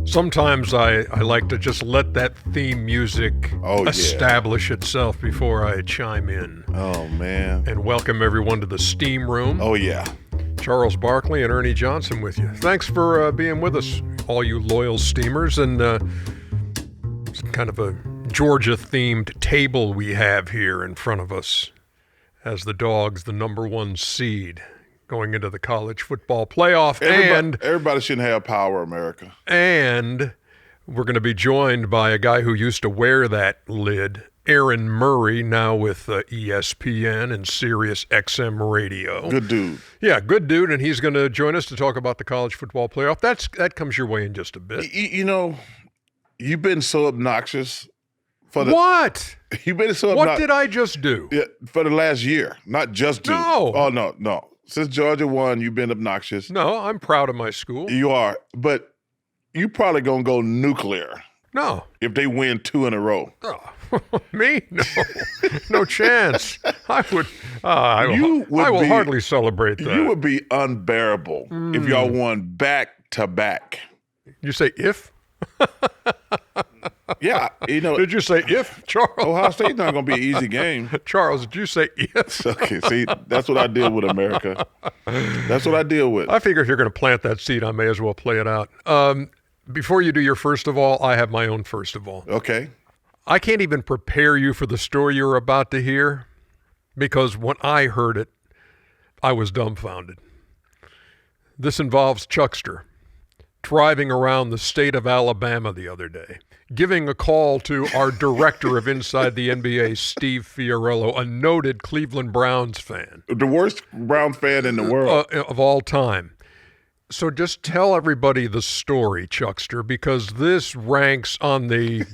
Sometimes I like to just let that theme music establish itself before I chime in. Oh, man. And welcome everyone to the Steam Room. Oh, yeah. Charles Barkley and Ernie Johnson with you. Thanks for being with us, all you loyal Steamers. And it's kind of a Georgia-themed table we have here in front of us as the Dogs, the number one seed, going into the college football playoff. Everybody shouldn't have power, America. And we're going to be joined by a guy who used to wear that lid, Aaron Murray, now with ESPN and Sirius XM Radio. Good dude. Yeah, good dude, and he's going to join us to talk about the college football playoff. That comes your way in just a bit. You know, you've been so obnoxious. What? You've been so obnoxious. What did I just do? Yeah, for the last year, not just do. No. Oh, no. Since Georgia won, you've been obnoxious. No, I'm proud of my school. You are, but you probably going to go nuclear. No. If they win 2 in a row. Oh, me? No. No chance. I will hardly celebrate that. You would be unbearable if y'all won back to back. You say if? Yeah, you know. Did you say if, Charles? Ohio State's not going to be an easy game. Charles, did you say if? Okay, see, that's what I deal with, America. That's what I deal with. I figure if you're going to plant that seed, I may as well play it out. Before you do your first of all, I have my own first of all. Okay. I can't even prepare you for the story you're about to hear because when I heard it, I was dumbfounded. This involves Chuckster driving around the state of Alabama the other day, giving a call to our director of Inside the NBA, Steve Fiorello, a noted Cleveland Browns fan. The worst Browns fan in the world. Of all time. So just tell everybody the story, Chuckster, because this ranks on the,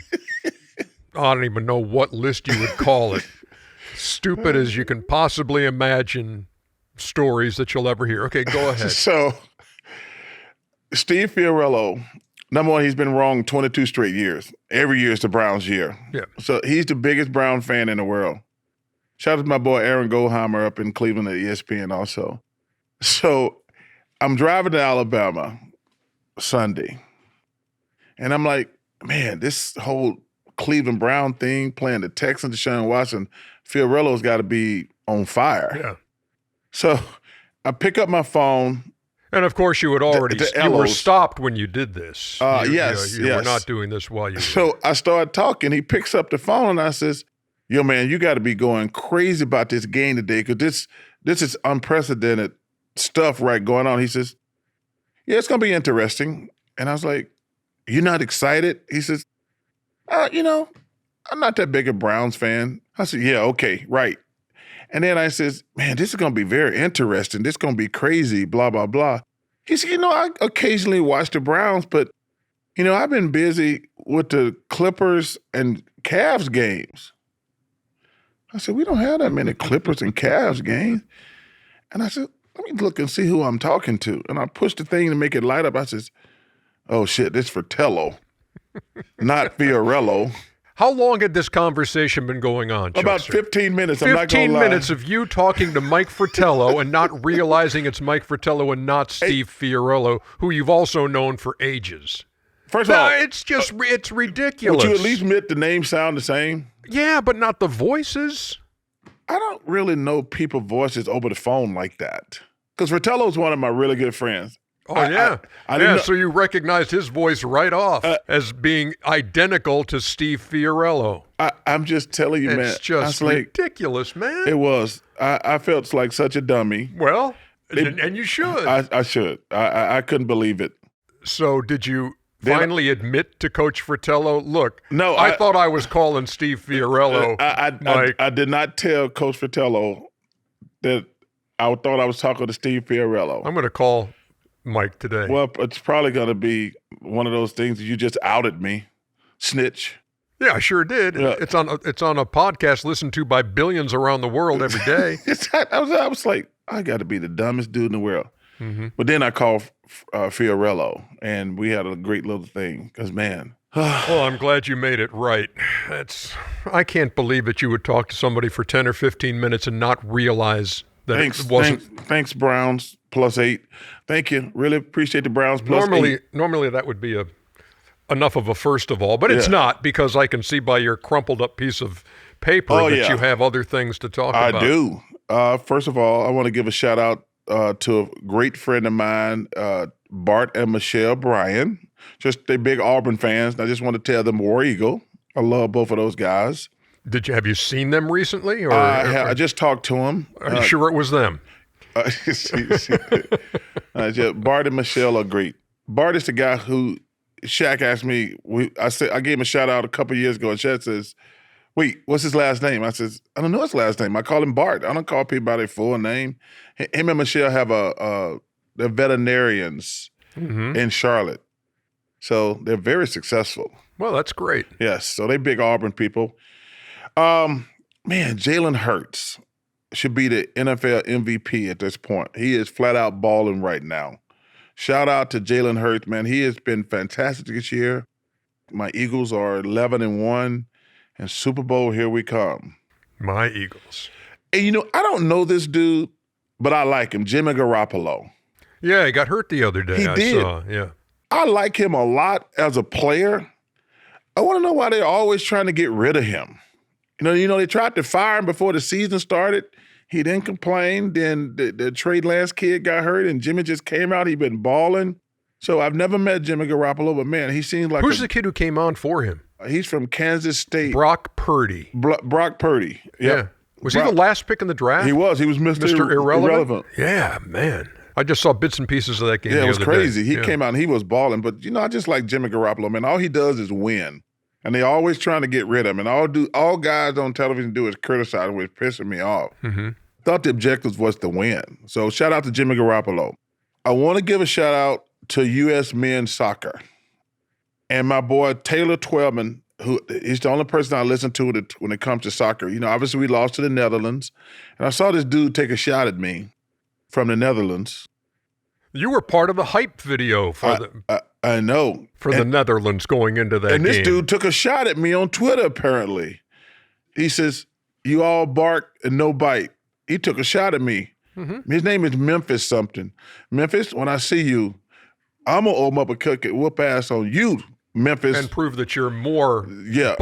I don't even know what list you would call it, stupid as you can possibly imagine stories that you'll ever hear. Okay, go ahead. So, Steve Fiorello, number one, he's been wrong 22 straight years. Every year is the Browns' year. Yeah. So he's the biggest Brown fan in the world. Shout out to my boy Aaron Goldheimer up in Cleveland at ESPN also. So I'm driving to Alabama Sunday, and I'm like, man, this whole Cleveland Brown thing, playing the Texans, Deshaun Watson, Fiorello's got to be on fire. Yeah. So I pick up my phone. And of course, you had already you were stopped when you did this. Yes. You were not doing this while you. So I started talking. He picks up the phone and I says, "Yo, man, you got to be going crazy about this game today because this is unprecedented stuff going on." He says, "Yeah, it's gonna be interesting." And I was like, "You're not excited?" He says, "You know, I'm not that big a Browns fan." I said, "Yeah, okay, right." And then I says, "Man, this is going to be very interesting. This is going to be crazy, blah, blah, blah." He said, "You know, I occasionally watch the Browns, but, you know, I've been busy with the Clippers and Cavs games." I said, "We don't have that many Clippers and Cavs games." And I said, "Let me look and see who I'm talking to." And I pushed the thing to make it light up. I says, "Oh, shit, this is Fratello, not Fiorello." How long had this conversation been going on, Chuckster? About 15 minutes. I'm not gonna lie. 15 minutes of you talking to Mike Fratello and not realizing it's Mike Fratello and not Steve Fiorello, who you've also known for ages. First of all, it's ridiculous. Would you at least admit the names sound the same? Yeah, but not the voices. I don't really know people's voices over the phone like that. Because Fratello's one of my really good friends. Oh, yeah. So you recognized his voice right off as being identical to Steve Fiorello. I'm just telling you, man. It's just ridiculous, man. It was. I felt like such a dummy. Well, and you should. I should. I couldn't believe it. So did you finally admit to Coach Fratello, look, no, I thought I was calling Steve Fiorello. I did not tell Coach Fratello that I thought I was talking to Steve Fiorello. I'm going to call Mike today. Well, it's probably going to be one of those things that you just outed me. Snitch. Yeah, I sure did. Yeah. It's on a podcast listened to by billions around the world every day. I was like, I got to be the dumbest dude in the world. Mm-hmm. But then I called Fiorello, and we had a great little thing because, man. Well, I'm glad you made it right. I can't believe that you would talk to somebody for 10 or 15 minutes and not realize that it wasn't. Thanks, Browns +8. Thank you. Really appreciate the Browns +8. Normally that would be enough of a first of all, but it's not, because I can see by your crumpled up piece of paper that you have other things to talk about. I do. First of all, I want to give a shout out to a great friend of mine, Bart and Michelle Bryan. Just they big Auburn fans. I just want to tell them War Eagle. I love both of those guys. Have you seen them recently? Or I just talked to them. Are you sure it was them? Bart and Michelle are great. Bart is the guy who Shaq asked me. I gave him a shout out a couple years ago, and Shaq says, "Wait, what's his last name?" I says, "I don't know his last name. I call him Bart. I don't call people by their full name." Him and Michelle have they're veterinarians in Charlotte, so they're very successful. Well, that's great. Yes, so they big Auburn people. Man, Jalen Hurts should be the NFL MVP at this point. He is flat out balling right now. Shout out to Jalen Hurts, man. He has been fantastic this year. My Eagles are 11-1, and Super Bowl, here we come. My Eagles. And I don't know this dude, but I like him, Jimmy Garoppolo. Yeah, he got hurt the other day. He did. Saw, yeah. I like him a lot as a player. I want to know why they're always trying to get rid of him. They tried to fire him before the season started. He didn't complain. Then the Trey Lance kid got hurt, and Jimmy just came out. He's been balling. So I've never met Jimmy Garoppolo, but man, he seems like Who's the kid who came on for him? He's from Kansas State. Brock Purdy. Brock Purdy. Yep. Yeah. Was he the last pick in the draft? He was. He was Mr. Irrelevant. Yeah, man. I just saw bits and pieces of that game. Yeah, it was crazy. Day. He came out and he was balling. But I just like Jimmy Garoppolo, man. All he does is win. And they always trying to get rid of him. And all guys on television do is criticize him, which is pissing me off. Mm-hmm. Thought the objective was to win. So shout out to Jimmy Garoppolo. I want to give a shout out to U.S. men's soccer. And my boy Taylor Twelman, who he's the only person I listen to when it comes to soccer. Obviously we lost to the Netherlands. And I saw this dude take a shot at me from the Netherlands. You were part of the hype video for I know. The Netherlands going into that game. And this dude took a shot at me on Twitter, apparently. He says, "You all bark and no bite." He took a shot at me. Mm-hmm. His name is Memphis something. Memphis, when I see you, I'm going to open up a cookie, whoop ass on you, Memphis. And prove that you're more yes,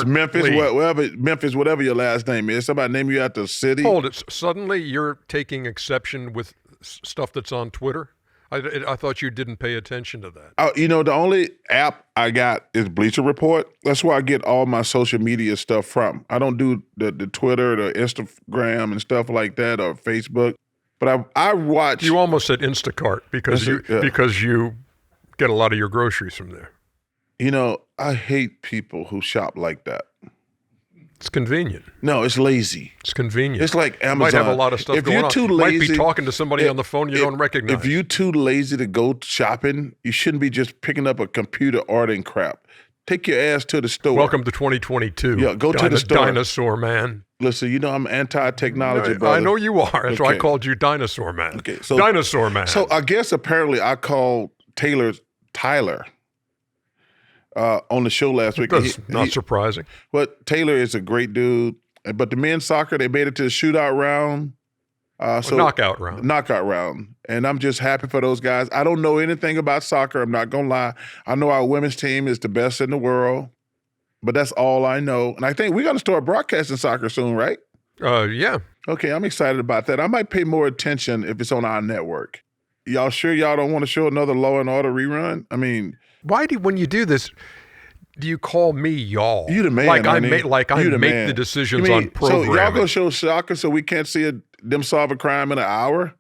Memphis, whatever your last name is. Somebody name you after the city. Hold it. Suddenly you're taking exception with stuff that's on Twitter? I thought you didn't pay attention to that. The only app I got is Bleacher Report. That's where I get all my social media stuff from. I don't do the Twitter, the Instagram and stuff like that, or Facebook. But I watch. You almost said Instacart because you get a lot of your groceries from there. I hate people who shop like that. It's convenient. No, it's lazy. It's convenient. It's like Amazon. Might have a lot of stuff going on. If you're too lazy, might be talking to somebody on the phone you don't recognize. If you're too lazy to go shopping, you shouldn't be just picking up a computer ordering crap. Take your ass to the store. Welcome to 2022. Yeah, go to the store. Dinosaur man. Listen, I'm anti-technology, brother. I know you are. That's why I called you Dinosaur man. Okay, so Dinosaur man. So I guess apparently I called Tyler on the show last week. That's not surprising. But Taylor is a great dude. But the men's soccer, they made it to the shootout round. Knockout round. Knockout round. And I'm just happy for those guys. I don't know anything about soccer. I'm not going to lie. I know our women's team is the best in the world. But that's all I know. And I think we're going to start broadcasting soccer soon, right? Yeah. Okay, I'm excited about that. I might pay more attention if it's on our network. Y'all sure y'all don't want to show another Law and Order rerun? I mean... when you do this, do you call me y'all? You the man, like I make the decisions on programming. So y'all gonna show soccer so we can't see them solve a crime in an hour?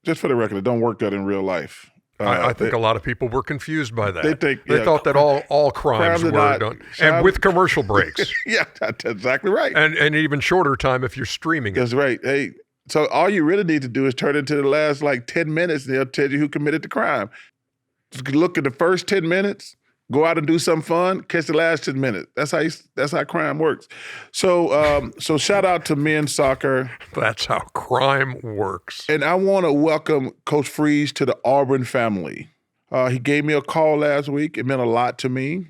Just for the record, it don't work that in real life. I think a lot of people were confused by that. They thought that all crimes were done, and with commercial breaks. Yeah, that's exactly right. And even shorter time if you're streaming it. That's right. Hey, so all you really need to do is turn it into the last 10 minutes, and they'll tell you who committed the crime. Just look at the first 10 minutes, go out and do something fun, catch the last 10 minutes. That's how crime works. So shout out to men's soccer. That's how crime works. And I want to welcome Coach Freeze to the Auburn family. He gave me a call last week. It meant a lot to me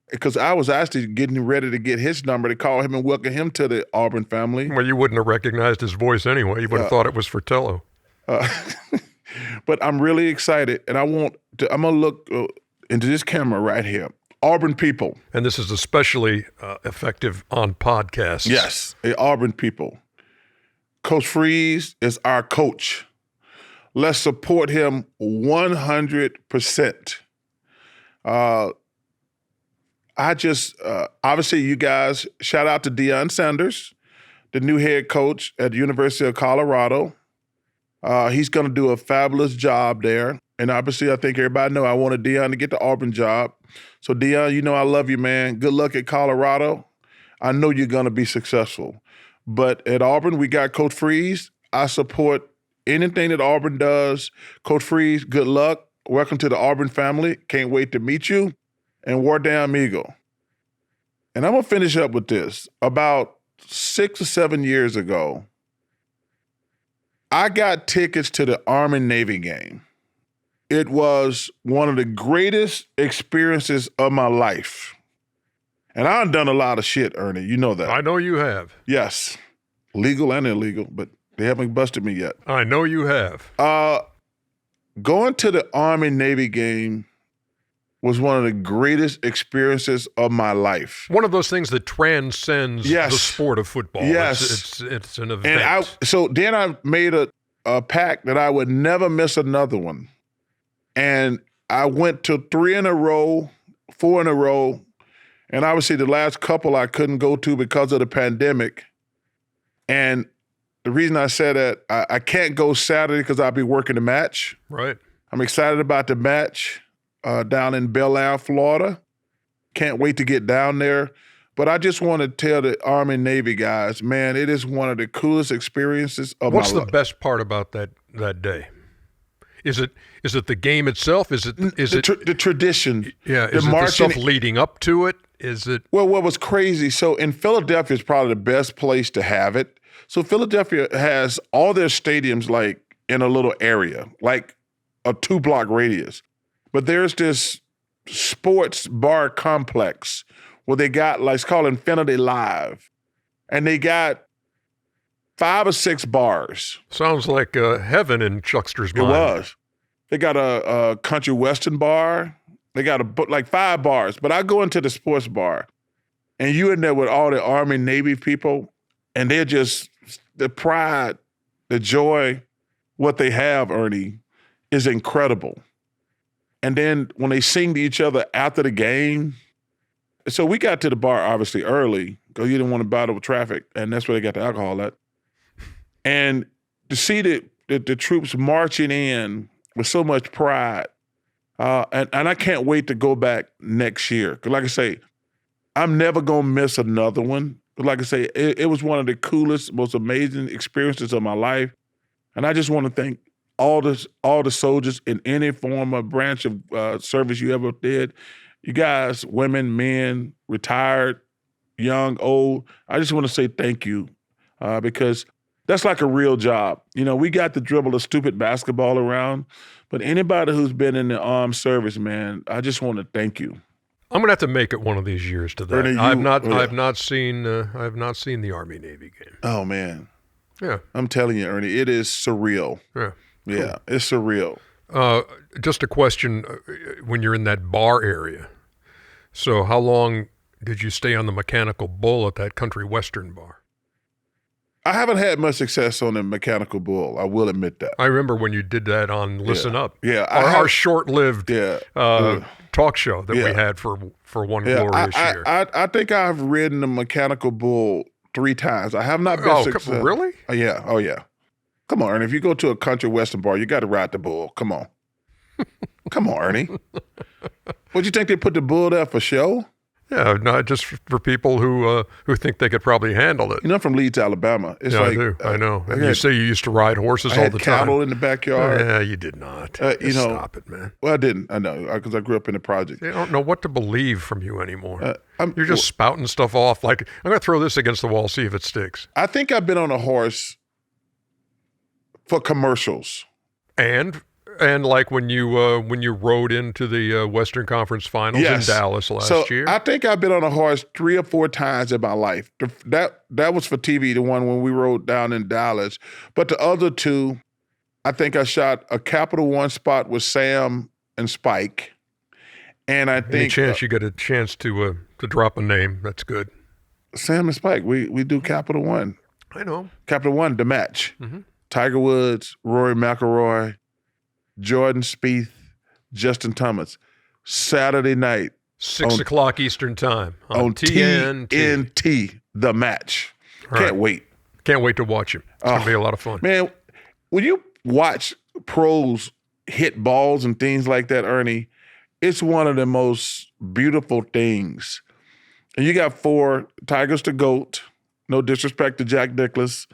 because I was actually getting ready to get his number to call him and welcome him to the Auburn family. Well, you wouldn't have recognized his voice anyway. You would have thought it was Fratello. But I'm really excited, and I'm gonna look. into this camera right here. Auburn people. And this is especially effective on podcasts. Yes, Auburn people. Coach Freeze is our coach. Let's support him 100%. Obviously, you guys, shout out to Deion Sanders, the new head coach at the University of Colorado. He's going to do a fabulous job there. And obviously, I think everybody know I wanted Deion to get the Auburn job. So, Deion, you know I love you, man. Good luck at Colorado. I know you're going to be successful. But at Auburn, we got Coach Freeze. I support anything that Auburn does. Coach Freeze, good luck. Welcome to the Auburn family. Can't wait to meet you. And war damn eagle. And I'm going to finish up with this. About 6 or 7 years ago, I got tickets to the Army-Navy game. It was one of the greatest experiences of my life. And I've done a lot of shit, Ernie. You know that. I know you have. Yes. Legal and illegal, but they haven't busted me yet. I know you have. Going to the Army-Navy game was one of the greatest experiences of my life. One of those things that transcends Yes. the sport of football. Yes. It's an event. And so then I made a pact that I would never miss another one. And I went to 3 in a row, 4 in a row, and obviously the last couple I couldn't go to because of the pandemic. And the reason I said that, I can't go Saturday because I'll be working the match. Right. I'm excited about the match down in Bel Air, Florida. Can't wait to get down there. But I just want to tell the Army and Navy guys, man, it is one of the coolest experiences of my life. What's the best part about that day? Is it the game itself? Is it the tradition? Yeah. The Is it the marching stuff leading up to it? Is it? Well, what was crazy, so in Philadelphia is probably the best place to have it. So Philadelphia has all their stadiums like in a little area, like a 2-block radius. But there's this sports bar complex where they got, like, it's called Infinity Live. And they got 5 or 6 bars. Sounds like heaven in Chuckster's mind. It was. They got a country western bar. They got like 5 bars. But I go into the sports bar, and you in there with all the Army, Navy people, and they're just, the pride, the joy, what they have, Ernie, is incredible. And then when they sing to each other after the game, so we got to the bar obviously early because you didn't want to battle with traffic, and that's where they got the alcohol at. And to see the troops marching in with so much pride, and I can't wait to go back next year. Because like I say, I'm never going to miss another one. But like I say, it was one of the coolest, most amazing experiences of my life. And I just want to thank all the soldiers in any form or branch of service you ever did. You guys, women, men, retired, young, old, I just want to say thank you because that's like a real job. You know, we got to dribble a stupid basketball around, but anybody who's been in the armed service, man, I just want to thank you. I'm gonna have to make it one of these years to that. Ernie, I've not seen the Army Navy game. Oh man, yeah, I'm telling you, Ernie, it is surreal. Yeah, yeah, cool. It's surreal. Just a question: when you're in that bar area, so how long did you stay on the Mechanical Bull at that country western bar? I haven't had much success on the Mechanical Bull. I will admit that. I remember when you did that on Listen Up. Yeah, our short-lived talk show that we had for one glorious year. I think I've ridden the Mechanical Bull 3 times. I have not been successful. Really? Yeah. Oh, yeah. Come on, Ernie. If you go to a country western bar, you got to ride the bull. Come on. Come on, Ernie. What, you think they put the bull there for show? Yeah, not just for people who think they could probably handle it. You know, I'm from Leeds, Alabama. It's I do. I know. And you say you used to ride horses all the time. I had cattle in the backyard. Yeah, you did not. Stop it, man. Well, I didn't. I know, because I grew up in the project. I don't know what to believe from you anymore. You're just spouting stuff off like, I'm going to throw this against the wall, see if it sticks. I think I've been on a horse for commercials. And like when you rode into the Western Conference Finals in Dallas last year. I think I've been on a horse 3 or 4 times in my life. That was for TV, the one when we rode down in Dallas. But the other 2, I think I shot a Capital One spot with Sam and Spike. And I Any think chance you get a chance to drop a name, that's good. Sam and Spike, we do Capital One. I know. Capital One, the match. Mm-hmm. Tiger Woods, Rory McIlroy, Jordan Spieth, Justin Thomas. Saturday night. 6 o'clock Eastern time on TNT, the match. Can't wait. Can't wait to watch him. It's going to be a lot of fun. Man, when you watch pros hit balls and things like that, Ernie, it's one of the most beautiful things. And you got 4, Tiger's the GOAT. No disrespect to Jack Nicklaus,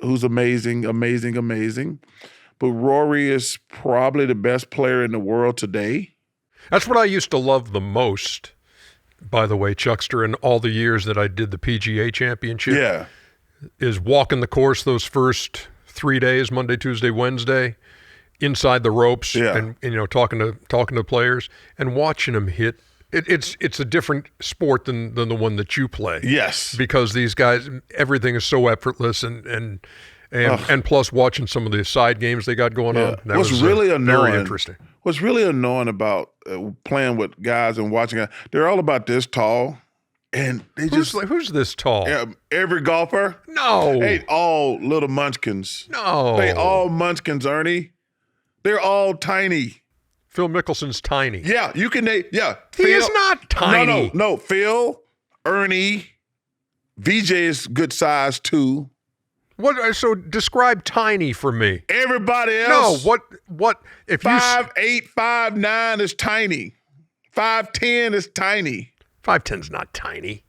who's amazing. But Rory is probably the best player in the world today. That's what I used to love the most, by the way, Chuckster, in all the years that I did the PGA Championship. Yeah. Is walking the course those first 3 days, Monday, Tuesday, Wednesday, inside the ropes, and talking to players and watching them hit. It's a different sport than the one that you play. Yes. Because these guys, everything is so effortless, and plus watching some of the side games they got going on. That was really annoying. Very interesting. What's really annoying about playing with guys and watching guys, they're all about this tall, and they who's this tall? Every golfer? No. They all little munchkins. No. They all munchkins, Ernie. They're all tiny. Phil Mickelson's tiny. Yeah, you can. Yeah, he is not tiny. No. Phil, Ernie, VJ is good size too. What? So describe tiny for me. Everybody else. No. What? If 5'8", 5'9" is tiny. 5'10" is tiny. 5'10's not tiny.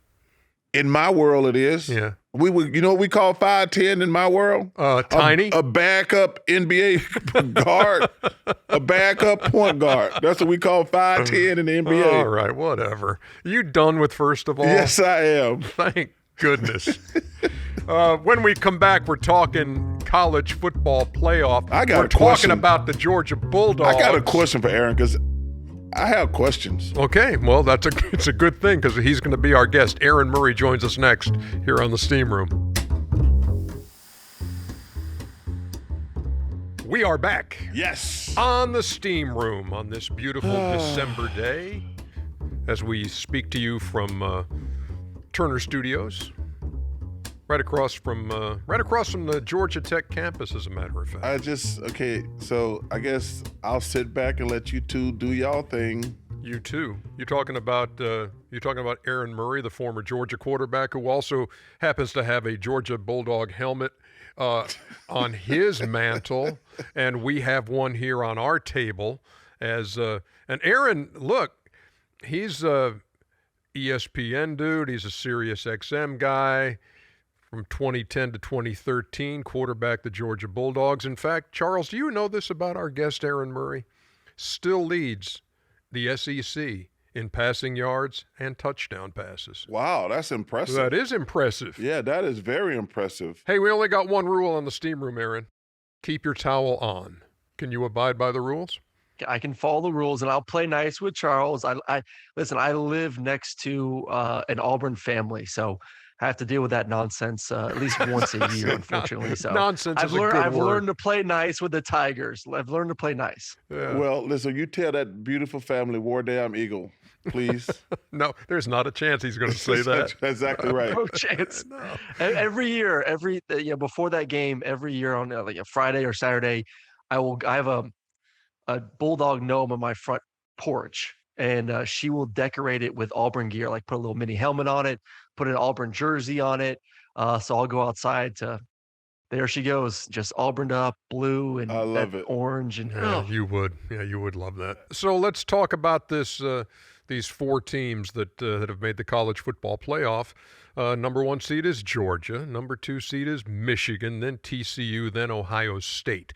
In my world, it is. Yeah. We would. You know what we call 5'10" in my world? Tiny. A backup NBA guard. A backup point guard. That's what we call 5'10" in the NBA. All right. Whatever. You done with first of all? Yes, I am. Thank goodness. When we come back, we're talking college football playoff. We're talking about the Georgia Bulldogs. I got a question for Aaron because I have questions. Okay, well, it's a good thing because he's going to be our guest. Aaron Murray joins us next here on the Steam Room. We are back. Yes. On the Steam Room on this beautiful December day as we speak to you from Turner Studios. Right across from the Georgia Tech campus, as a matter of fact. So I guess I'll sit back and let you two do y'all thing. You too. You're talking about Aaron Murray, the former Georgia quarterback, who also happens to have a Georgia Bulldog helmet on his mantle, and we have one here on our table. And Aaron, look, he's a ESPN dude. He's a Sirius XM guy. From 2010 to 2013, quarterback the Georgia Bulldogs. In fact, Charles, do you know this about our guest Aaron Murray? Still leads the SEC in passing yards and touchdown passes. Wow, that's impressive. That is impressive. Yeah, that is very impressive. Hey, we only got one rule on the Steam Room, Aaron. Keep your towel on. Can you abide by the rules? I can follow the rules, and I'll play nice with Charles. Listen, I live next to an Auburn family, so I have to deal with that nonsense at least once a year, unfortunately. So nonsense I've learned to play nice with the Tigers. I've learned to play nice. Yeah. Well, listen, you tell that beautiful family, War Damn Eagle, please. No, there's not a chance he's going to say that. That's exactly right. No chance. No. Every year, before that game, every year on like a Friday or Saturday, I have a Bulldog gnome on my front porch. And she will decorate it with Auburn gear, like put a little mini helmet on it, put an Auburn jersey on it. So I'll go outside there she goes, just Auburned up, blue and I love it. Orange. And you would. Yeah, you would love that. So let's talk about these 4 teams that have made the college football playoff. Number 1 seed is Georgia. Number 2 seed is Michigan, then TCU, then Ohio State.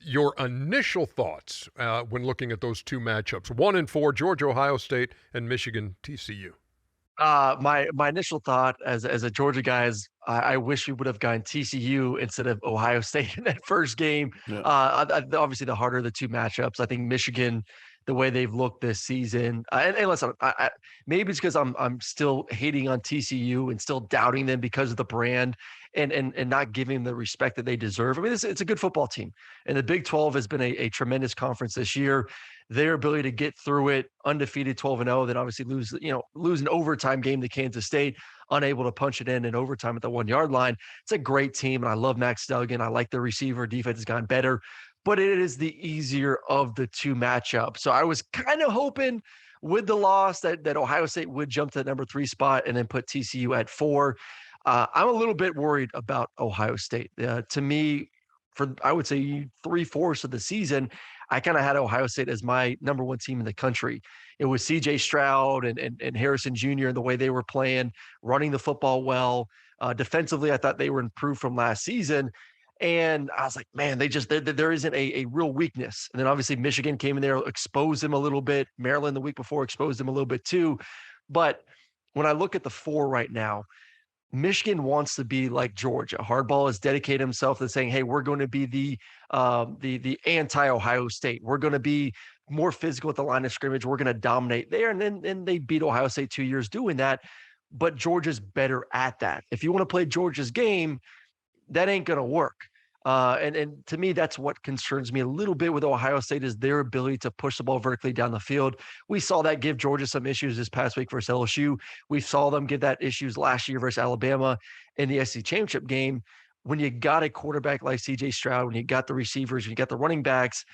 Your initial thoughts when looking at those 2 matchups, 1 and 4, Georgia, Ohio State, and Michigan, TCU. My initial thought as a Georgia guy is I wish we would have gone TCU instead of Ohio State in that first game. Yeah. Obviously, the harder of the 2 matchups. I think Michigan, the way they've looked this season, and listen, maybe it's because I'm still hating on TCU and still doubting them because of the brand and not giving the respect that they deserve. I mean, it's a good football team, and the Big 12 has been a tremendous conference this year. Their ability to get through it undefeated 12-0, then obviously lose an overtime game to Kansas State, unable to punch it in overtime at the 1 yard line. It's a great team, and I love Max Duggan. I like the receiver. Defense has gotten better, but it is the easier of the two matchups. So I was kind of hoping with the loss that Ohio State would jump to the number 3 spot and then put TCU at 4. I'm a little bit worried about Ohio State. To me, for I would say 3/4 of the season, I kind of had Ohio State as my number 1 team in the country. It was CJ Stroud and Harrison Jr. and the way they were playing, running the football well. Defensively, I thought they were improved from last season. And I was like, man, there isn't a real weakness. And then obviously Michigan came in there, exposed them a little bit. Maryland the week before exposed them a little bit too. But when I look at the 4 right now, Michigan wants to be like Georgia. Hardball has dedicated himself to saying, hey, we're going to be the anti-Ohio State. We're going to be more physical at the line of scrimmage. We're going to dominate there. And then they beat Ohio State 2 years doing that. But Georgia's better at that. If you want to play Georgia's game, that ain't going to work. And to me, that's what concerns me a little bit with Ohio State is their ability to push the ball vertically down the field. We saw that give Georgia some issues this past week versus LSU. We saw them give that issues last year versus Alabama in the SEC championship game. When you got a quarterback like CJ Stroud, when you got the receivers, when you got the running backs,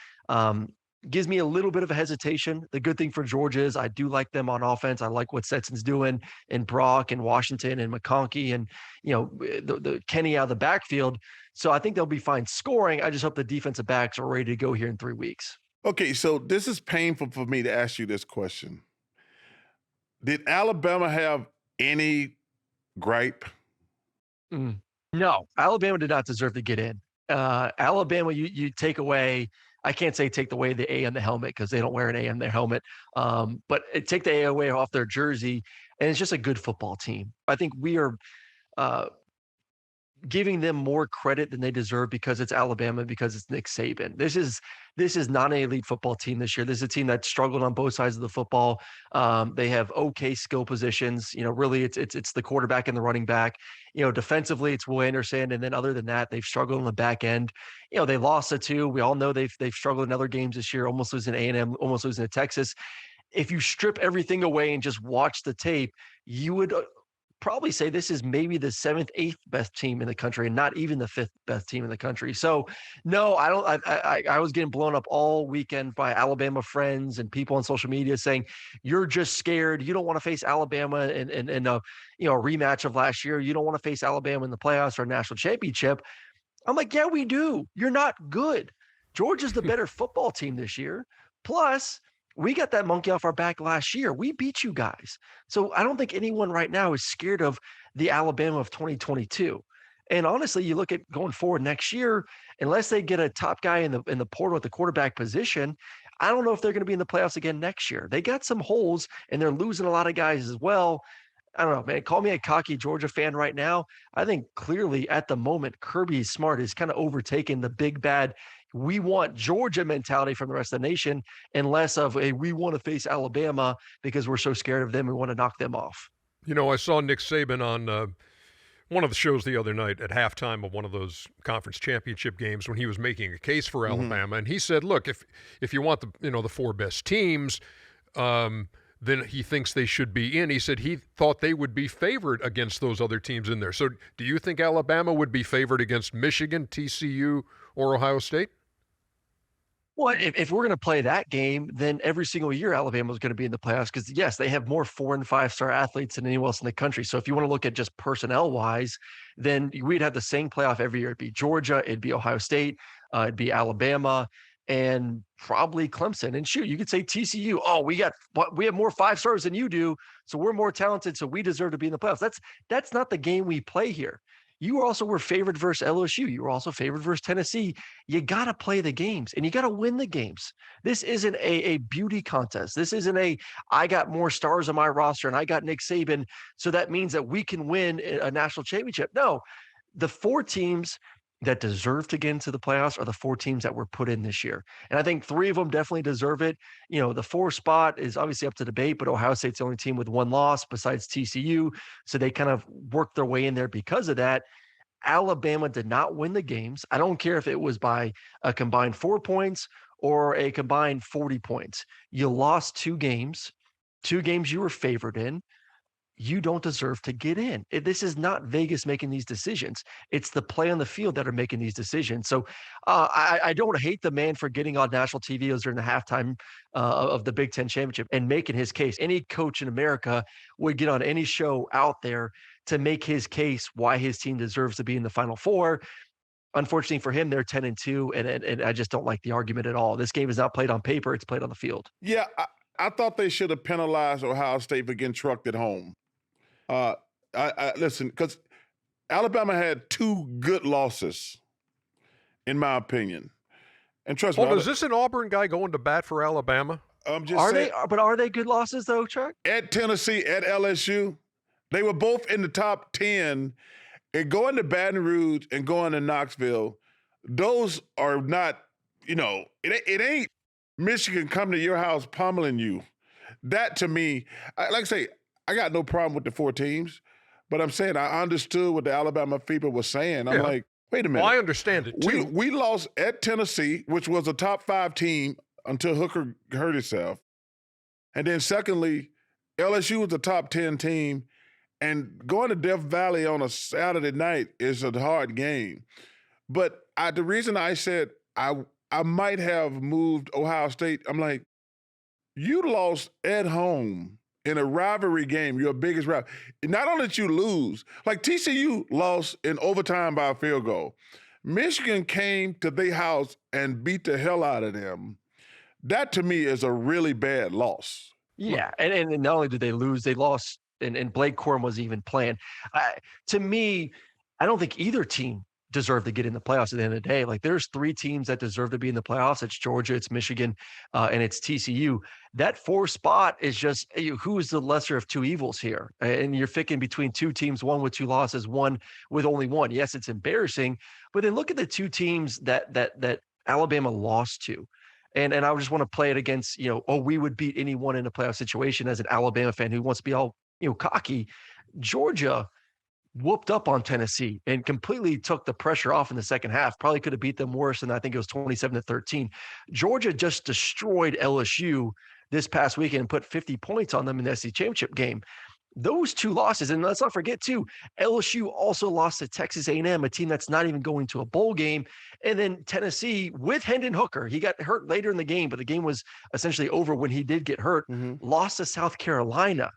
gives me a little bit of a hesitation. The good thing for Georgia is I do like them on offense. I like what Stetson's doing and Brock and Washington and McConkey and, the Kenny out of the backfield. So I think they'll be fine scoring. I just hope the defensive backs are ready to go here in 3 weeks. Okay, so this is painful for me to ask you this question. Did Alabama have any gripe? No, Alabama did not deserve to get in. Alabama, you take away – I can't say take away the A on the helmet because they don't wear an A on their helmet, but take the A away off their jersey, and it's just a good football team. I think we are giving them more credit than they deserve because it's Alabama, because it's Nick Saban. This is not an elite football team this year. This is a team that struggled on both sides of the football. They have okay skill positions. Really, it's the quarterback and the running back. Defensively, it's Will Anderson, and then other than that, they've struggled on the back end. They lost to 2. We all know they've struggled in other games this year, almost losing to A&M, almost losing to Texas. If you strip everything away and just watch the tape, you would probably say this is maybe the 7th, 8th best team in the country and not even the 5th best team in the country. So no, I don't, I was getting blown up all weekend by Alabama friends and people on social media saying, you're just scared. You don't want to face Alabama in a rematch of last year. You don't want to face Alabama in the playoffs or a national championship. I'm like, yeah, we do. You're not good. Georgia's the better football team this year. Plus, we got that monkey off our back last year. We beat you guys. So I don't think anyone right now is scared of the Alabama of 2022. And honestly, you look at going forward next year, unless they get a top guy in the portal at the quarterback position, I don't know if they're going to be in the playoffs again next year. They got some holes and they're losing a lot of guys as well. I don't know, man. Call me a cocky Georgia fan right now. I think clearly at the moment, Kirby Smart is kind of overtaken the big bad we want Georgia mentality from the rest of the nation and less of a we want to face Alabama because we're so scared of them and want to knock them off. I saw Nick Saban on one of the shows the other night at halftime of one of those conference championship games when he was making a case for Alabama. And he said, look, if you want the 4 best teams, then he thinks they should be in. He said he thought they would be favored against those other teams in there. So do you think Alabama would be favored against Michigan, TCU, or Ohio State? Well, if we're going to play that game, then every single year Alabama is going to be in the playoffs because, yes, they have more 4- and 5-star athletes than anyone else in the country. So if you want to look at just personnel-wise, then we'd have the same playoff every year. It'd be Georgia, it'd be Ohio State, it'd be Alabama, and probably Clemson. And shoot, you could say TCU. Oh, we have more 5-stars than you do, so we're more talented, so we deserve to be in the playoffs. That's not the game we play here. You also were favored versus LSU. You were also favored versus Tennessee. You got to play the games, and you got to win the games. This isn't a beauty contest. This isn't I got more stars on my roster, and I got Nick Saban, so that means that we can win a national championship. No, the 4 teams that deserve to get into the playoffs are the 4 teams that were put in this year. And I think 3 of them definitely deserve it. The 4 spot is obviously up to debate, but Ohio State's the only team with 1 loss besides TCU. So they kind of worked their way in there because of that. Alabama did not win the games. I don't care if it was by a combined 4 points or a combined 40 points. You lost 2 games you were favored in. You don't deserve to get in. This is not Vegas making these decisions. It's the play on the field that are making these decisions. So I don't hate the man for getting on national TV during the halftime of the Big Ten championship and making his case. Any coach in America would get on any show out there to make his case why his team deserves to be in the Final Four. Unfortunately for him, they're 10-2, and I just don't like the argument at all. This game is not played on paper; it's played on the field. Yeah, I thought they should have penalized Ohio State for getting trucked at home. Listen, because Alabama had 2 good losses, in my opinion. And trust me, is this an Auburn guy going to bat for Alabama? I'm just saying. Are they good losses though, Chuck? At Tennessee, at LSU, they were both in the top 10. And going to Baton Rouge and going to Knoxville, those are not, it ain't Michigan coming to your house pummeling you. That to me, like I say, I got no problem with the 4 teams, but I'm saying I understood what the Alabama people was saying. I'm like, wait a minute. Well, I understand it too. We lost at Tennessee, which was a top 5 team until Hooker hurt himself. And then secondly, LSU was a top 10 team. And going to Death Valley on a Saturday night is a hard game. But the reason I said I might have moved Ohio State, I'm like, you lost at home in a rivalry game, your biggest rival. Not only did you lose, like TCU lost in overtime by a field goal. Michigan came to their house and beat the hell out of them. That to me is a really bad loss. Yeah, and not only did they lose, they lost. And Blake Corum was even playing. To me, I don't think either team deserved to get in the playoffs at the end of the day. Like there's 3 teams that deserve to be in the playoffs. It's Georgia, it's Michigan, and it's TCU. That 4 spot is just who is the lesser of 2 evils here? And you're picking between 2 teams, one with 2 losses, one with only 1. Yes, it's embarrassing, but then look at the 2 teams that Alabama lost to. And I just want to play it against, we would beat anyone in a playoff situation as an Alabama fan who wants to be all cocky. Georgia whooped up on Tennessee and completely took the pressure off in the second half. Probably could have beat them worse, and I think it was 27-13. Georgia just destroyed LSU this past weekend and put 50 points on them in the SEC championship game. Those 2 losses, and let's not forget too, LSU also lost to Texas A&M, a team that's not even going to a bowl game. And then Tennessee with Hendon Hooker, he got hurt later in the game, but the game was essentially over when he did get hurt, lost to South Carolina.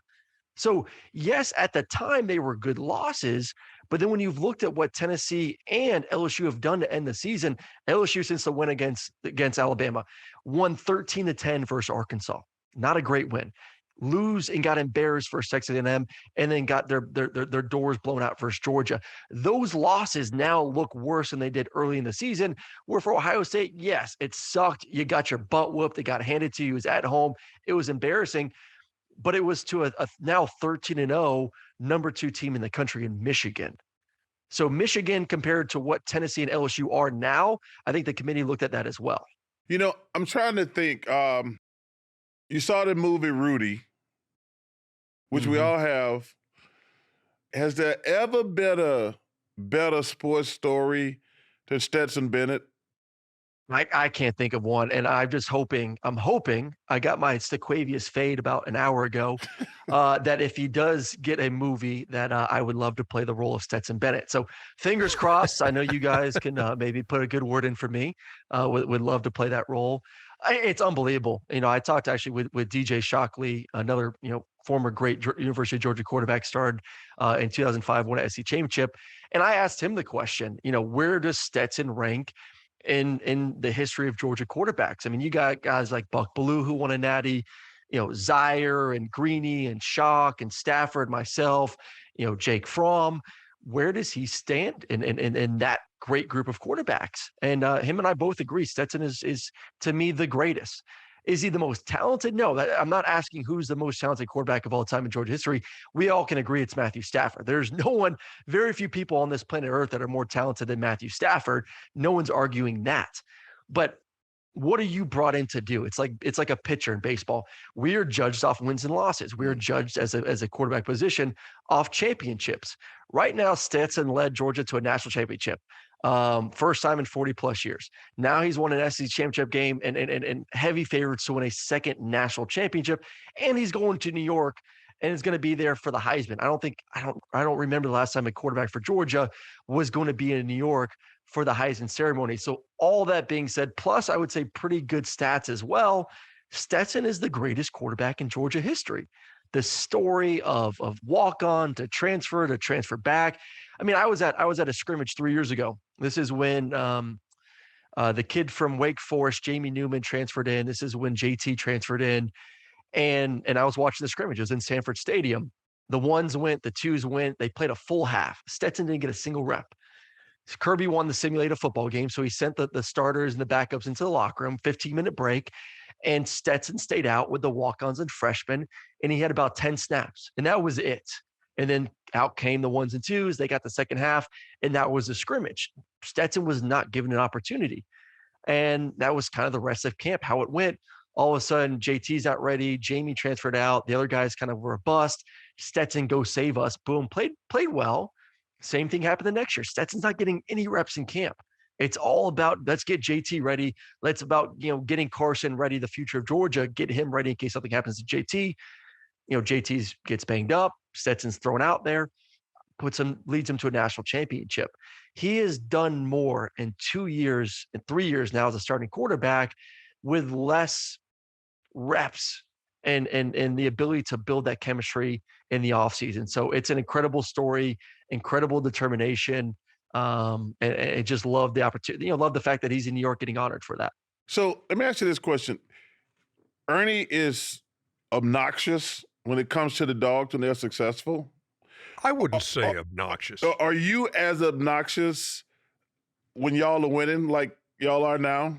So, yes, at the time they were good losses, but then when you've looked at what Tennessee and LSU have done to end the season, LSU since the win against Alabama, won 13-10 versus Arkansas. Not a great win. Lose and got embarrassed versus Texas A&M, and then got their doors blown out versus Georgia. Those losses now look worse than they did early in the season, where for Ohio State, yes, it sucked. You got your butt whooped. It got handed to you. It was at home. It was embarrassing. But it was to a now 13-0 number 2 team in the country in Michigan. So Michigan compared to what Tennessee and LSU are now, I think the committee looked at that as well. I'm trying to think. You saw the movie Rudy, which we all have. Has there ever been a better sports story than Stetson Bennett? I can't think of one, and I'm hoping I got my Stequavius fade about an hour ago, that if he does get a movie that I would love to play the role of Stetson Bennett. So fingers crossed. I know you guys can maybe put a good word in for me. Would love to play that role. It's unbelievable. I talked actually with DJ Shockley, another, former great University of Georgia quarterback, started in 2005, won an SEC championship. And I asked him the question, where does Stetson rank in the history of Georgia quarterbacks? I mean, you got guys like Buck Bellew who won a natty, Zaire and Greeny and Shock and Stafford, myself, Jake Fromm. Where does he stand in that great group of quarterbacks? And him and I both agree Stetson is to me the greatest. Is he the most talented? No, I'm not asking who's the most talented quarterback of all time in Georgia history. We all can agree it's Matthew Stafford. There's very few people on this planet Earth that are more talented than Matthew Stafford. No one's arguing that. But what are you brought in to do? It's like a pitcher in baseball. We are judged off wins and losses. We are judged as a quarterback position off championships. Right now, Stetson led Georgia to a national championship. First time in 40 plus years. Now he's won an SEC championship game and heavy favorites to win a second national championship. And he's going to New York and is going to be there for the Heisman. I don't remember the last time a quarterback for Georgia was going to be in New York for the Heisman ceremony. So all that being said, plus I would say pretty good stats as well. Stetson is the greatest quarterback in Georgia history. The story of walk-on to transfer back. I mean, I was at a scrimmage 3 years ago. This is when the kid from Wake Forest, Jamie Newman, transferred in. This is when JT transferred in. And I was watching the scrimmage. It was in Sanford Stadium. The ones went, the twos went. They played a full half. Stetson didn't get a single rep. Kirby won the simulated football game, so he sent the starters and the backups into the locker room, 15-minute break, and Stetson stayed out with the walk-ons and freshmen, and he had about 10 snaps, and that was it. And then out came the ones and twos. They got the second half, and that was the scrimmage. Stetson was not given an opportunity, and that was kind of the rest of camp, how it went. All of a sudden, JT's not ready. Jamie transferred out. The other guys kind of were a bust. Stetson, go save us. Boom, played well. Same thing happened the next year. Stetson's not getting any reps in camp. It's all about, let's get JT ready. Let's about, getting Carson ready, the future of Georgia, get him ready in case something happens to JT. JT gets banged up. Stetson's thrown out there, leads him to a national championship. He has done more in 2 years and 3 years now as a starting quarterback with less reps and the ability to build that chemistry in the offseason. So it's an incredible story, incredible determination. And just love the opportunity, love the fact that he's in New York getting honored for that. So let me ask you this question. Ernie is obnoxious when it comes to the Dogs when they're successful? I wouldn't say obnoxious. Are you as obnoxious when y'all are winning like y'all are now?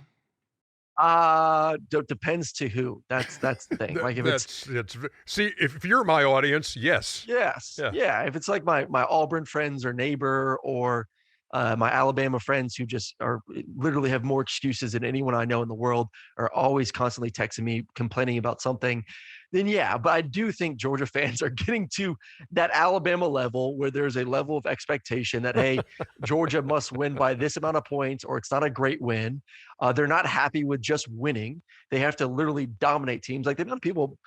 Depends to who. That's the thing. Like if you're my audience, yes. Yes. Yeah. If it's like my Auburn friends or neighbor or my Alabama friends who just are literally have more excuses than anyone I know in the world, are always constantly texting me, complaining about something, then yeah. But I do think Georgia fans are getting to that Alabama level where there's a level of expectation that, hey, Georgia must win by this amount of points or it's not a great win. They're not happy with just winning. They have to literally dominate teams. Like, they've got people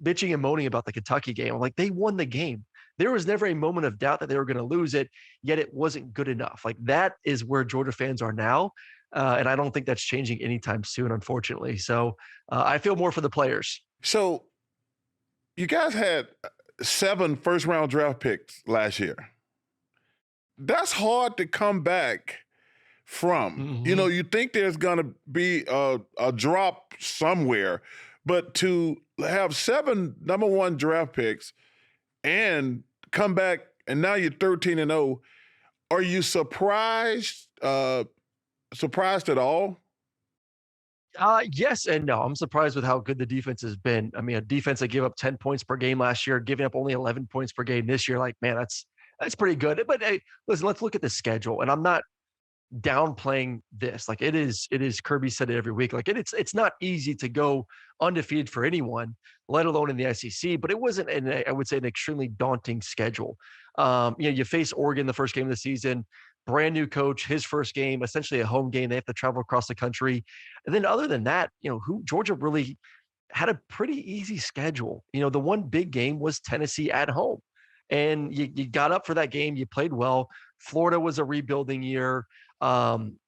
bitching and moaning about the Kentucky game. I'm like, they won the game. There was never a moment of doubt that they were going to lose it, yet it wasn't good enough. Like, that is where Georgia fans are now. And I don't think that's changing anytime soon, unfortunately. So I feel more for the players. So you guys had 7 first-round draft picks last year. That's hard to come back from. Mm-hmm. You think there's going to be a drop somewhere, but to have 7 number 1 draft picks and come back, and now you're 13-0. Are you surprised? Surprised at all? Yes and no. I'm surprised with how good the defense has been. I mean, a defense that gave up 10 points per game last year, giving up only 11 points per game this year. Like, man, that's pretty good. But hey, listen, let's look at the schedule. And I'm not downplaying this. Like, it is Kirby said it every week. Like, it's not easy to go undefeated for anyone, let alone in the SEC, but it wasn't I would say an extremely daunting schedule. You face Oregon the first game of the season, brand new coach, his first game, essentially a home game. They have to travel across the country. And then other than that, Georgia really had a pretty easy schedule. The one big game was Tennessee at home. And you got up for that game. You played well. Florida was a rebuilding year.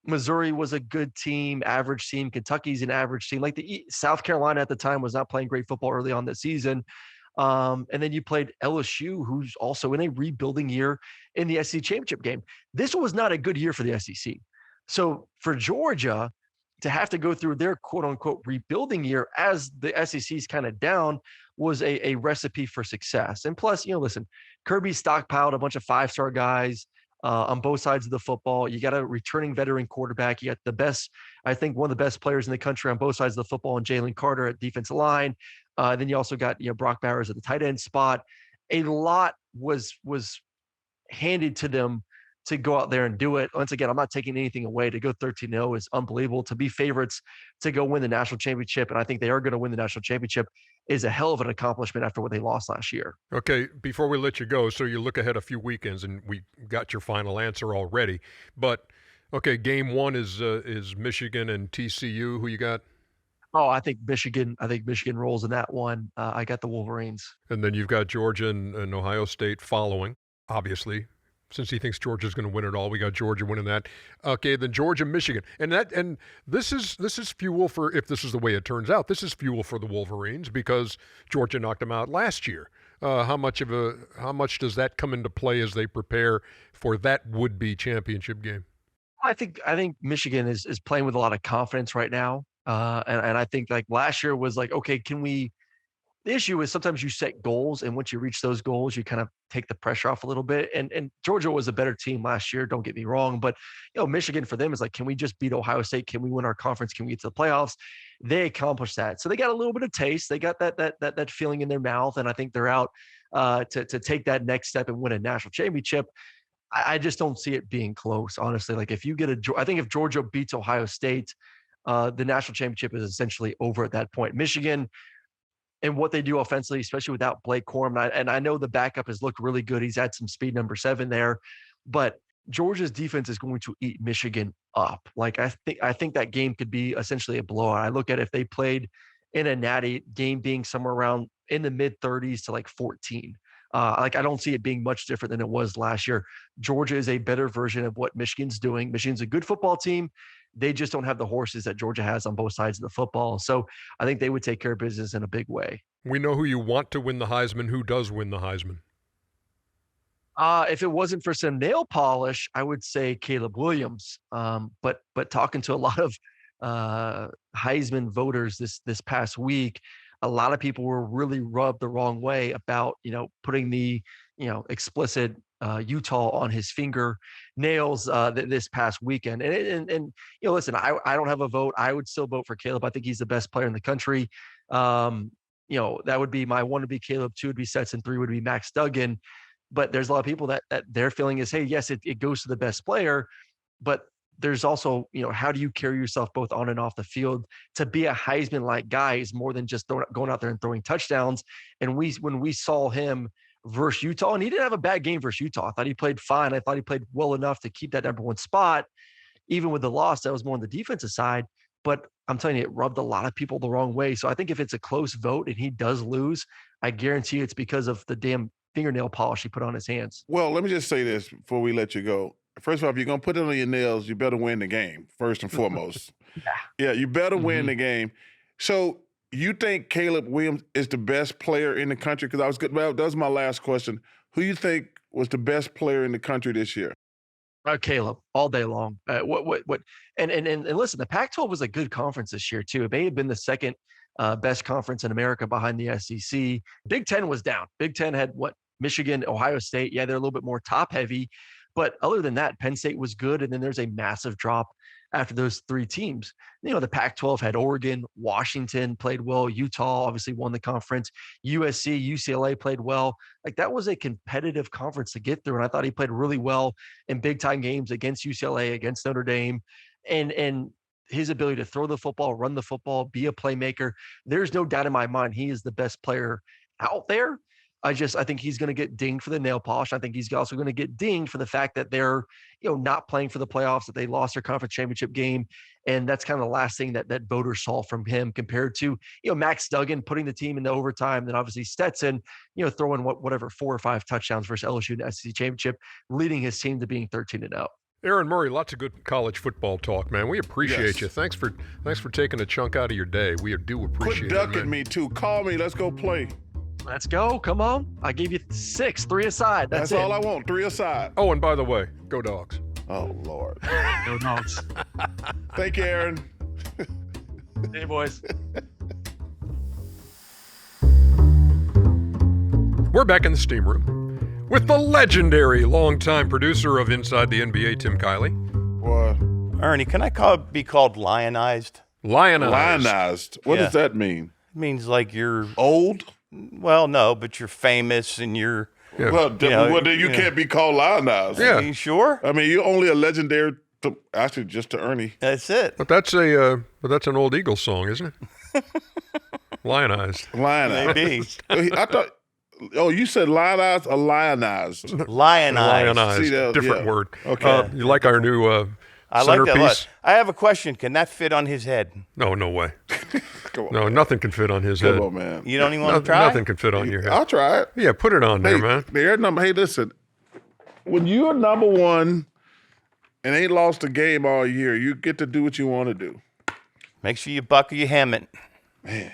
Missouri was a good team, average team. Kentucky's an average team. Like, South Carolina at the time was not playing great football early on this season. And then you played LSU, who's also in a rebuilding year, in the SEC championship game. This was not a good year for the SEC. So for Georgia to have to go through their quote unquote rebuilding year as the SEC's kind of down was a recipe for success. And plus, listen, Kirby stockpiled a bunch of 5-star guys on both sides of the football. You got a returning veteran quarterback. You got the best, I think one of the best players in the country on both sides of the football, and Jalen Carter at defensive line. Then you also got Brock Bowers at the tight end spot. A lot was handed to them to go out there and do it. Once again, I'm not taking anything away. To go 13-0 is unbelievable. To be favorites to go win the national championship, and I think they are going to win the national championship, is a hell of an accomplishment after what they lost last year. Okay, before we let you go, so you look ahead a few weekends, and we got your final answer already. But, okay, game one is Michigan and TCU. Who you got? Oh, I think Michigan rolls in that one. I got the Wolverines. And then you've got Georgia and Ohio State following, obviously. Since he thinks Georgia's going to win it all, we got Georgia winning that. Okay, then Georgia, Michigan, and this is fuel for, if this is the way it turns out, this is fuel for the Wolverines because Georgia knocked them out last year. How much does that come into play as they prepare for that would-be championship game? I think Michigan is playing with a lot of confidence right now, and I think like last year was like, okay, the issue is sometimes you set goals, and once you reach those goals, you kind of take the pressure off a little bit. And Georgia was a better team last year. Don't get me wrong, but Michigan for them is like, can we just beat Ohio State? Can we win our conference? Can we get to the playoffs? They accomplished that, so they got a little bit of taste. They got that feeling in their mouth, and I think they're out to take that next step and win a national championship. I just don't see it being close, honestly. Like if you get I think if Georgia beats Ohio State, the national championship is essentially over at that point. Michigan, and what they do offensively, especially without Blake Corum. And I know the backup has looked really good. He's had some speed, number 7 there, but Georgia's defense is going to eat Michigan up. Like I think that game could be essentially a blowout. I look at if they played in a natty game being somewhere around in the mid 30s to like 14. I don't see it being much different than it was last year. Georgia is a better version of what Michigan's doing. Michigan's a good football team. They just don't have the horses that Georgia has on both sides of the football. So I think they would take care of business in a big way. We know who you want to win the Heisman. Who does win the Heisman? If it wasn't for some nail polish, I would say Caleb Williams. But talking to a lot of Heisman voters this past week, a lot of people were really rubbed the wrong way about putting the explicit Utah on his finger nails this past weekend. And listen, I don't have a vote. I would still vote for Caleb. I think he's the best player in the country. That would be my 1 would be Caleb, 2 would be Stetson, 3 would be Max Duggan. But there's a lot of people that their feeling is, hey, yes, it goes to the best player, but there's also, how do you carry yourself both on and off the field? To be a Heisman-like guy is more than just going out there and throwing touchdowns. And when we saw him versus Utah, and he didn't have a bad game versus Utah. I thought he played fine. I thought he played well enough to keep that number 1 spot. Even with the loss, that was more on the defensive side. But I'm telling you, it rubbed a lot of people the wrong way. So I think if it's a close vote and he does lose, I guarantee it's because of the damn fingernail polish he put on his hands. Well, let me just say this before we let you go. First of all, if you're going to put it on your nails, you better win the game, first and foremost. Yeah, you better win the game. So you think Caleb Williams is the best player in the country? Because that was my last question. Who you think was the best player in the country this year? Caleb, all day long. And listen, the Pac-12 was a good conference this year too. It may have been the second best conference in America behind the SEC. Big Ten was down. Big Ten had Michigan, Ohio State. Yeah, they're a little bit more top heavy. But other than that, Penn State was good. And then there's a massive drop after those 3 teams. The Pac-12 had Oregon, Washington played well. Utah obviously won the conference. USC, UCLA played well. Like that was a competitive conference to get through. And I thought he played really well in big time games against UCLA, against Notre Dame. And his ability to throw the football, run the football, be a playmaker, there's no doubt in my mind he is the best player out there. I think he's going to get dinged for the nail polish. I think he's also going to get dinged for the fact that they're, not playing for the playoffs, that they lost their conference championship game. And that's kind of the last thing that voters saw from him compared to, Max Duggan putting the team into overtime. Then obviously Stetson, throwing whatever 4 or 5 touchdowns versus LSU in the SEC championship, leading his team to being 13-0. Aaron Murray, lots of good college football talk, man. We appreciate you. Thanks for taking a chunk out of your day. We do appreciate it. Quit ducking me too. Call me. Let's go play. Let's go. Come on. I gave you 6, 3 aside. That's all I want. 3 aside. Oh, and by the way, go Dogs. Oh, Lord. Go Dogs. Thank you, Aaron. Hey, boys. We're back in the steam room with the legendary longtime producer of Inside the NBA, Tim Kiley. Boy. Ernie, can I be called lionized? Lionized. What does that mean? It means like you're old? Well, no, but you're famous and you're Yeah. Well, then you can't be called lionized. Yeah. Are you sure? I mean, you're only a legendary actually just to Ernie. That's it. But that's an old Eagles song, isn't it? Lionized. Lionized. Maybe. I thought. Oh, you said lionized or lionized? Lionized. Lionized. See, Different yeah. word. Okay. You like our new I like that a lot. centerpiece? I have a question. Can that fit on his head? No way. Come on, No, nothing can fit on his Come head. on, man. You don't even want to try? Nothing can fit on your head. I'll try it. Yeah, put it on there, Hey, man. Hey, listen. When you're number one and ain't lost a game all year, you get to do what you want to do. Make sure you buckle your helmet. Man.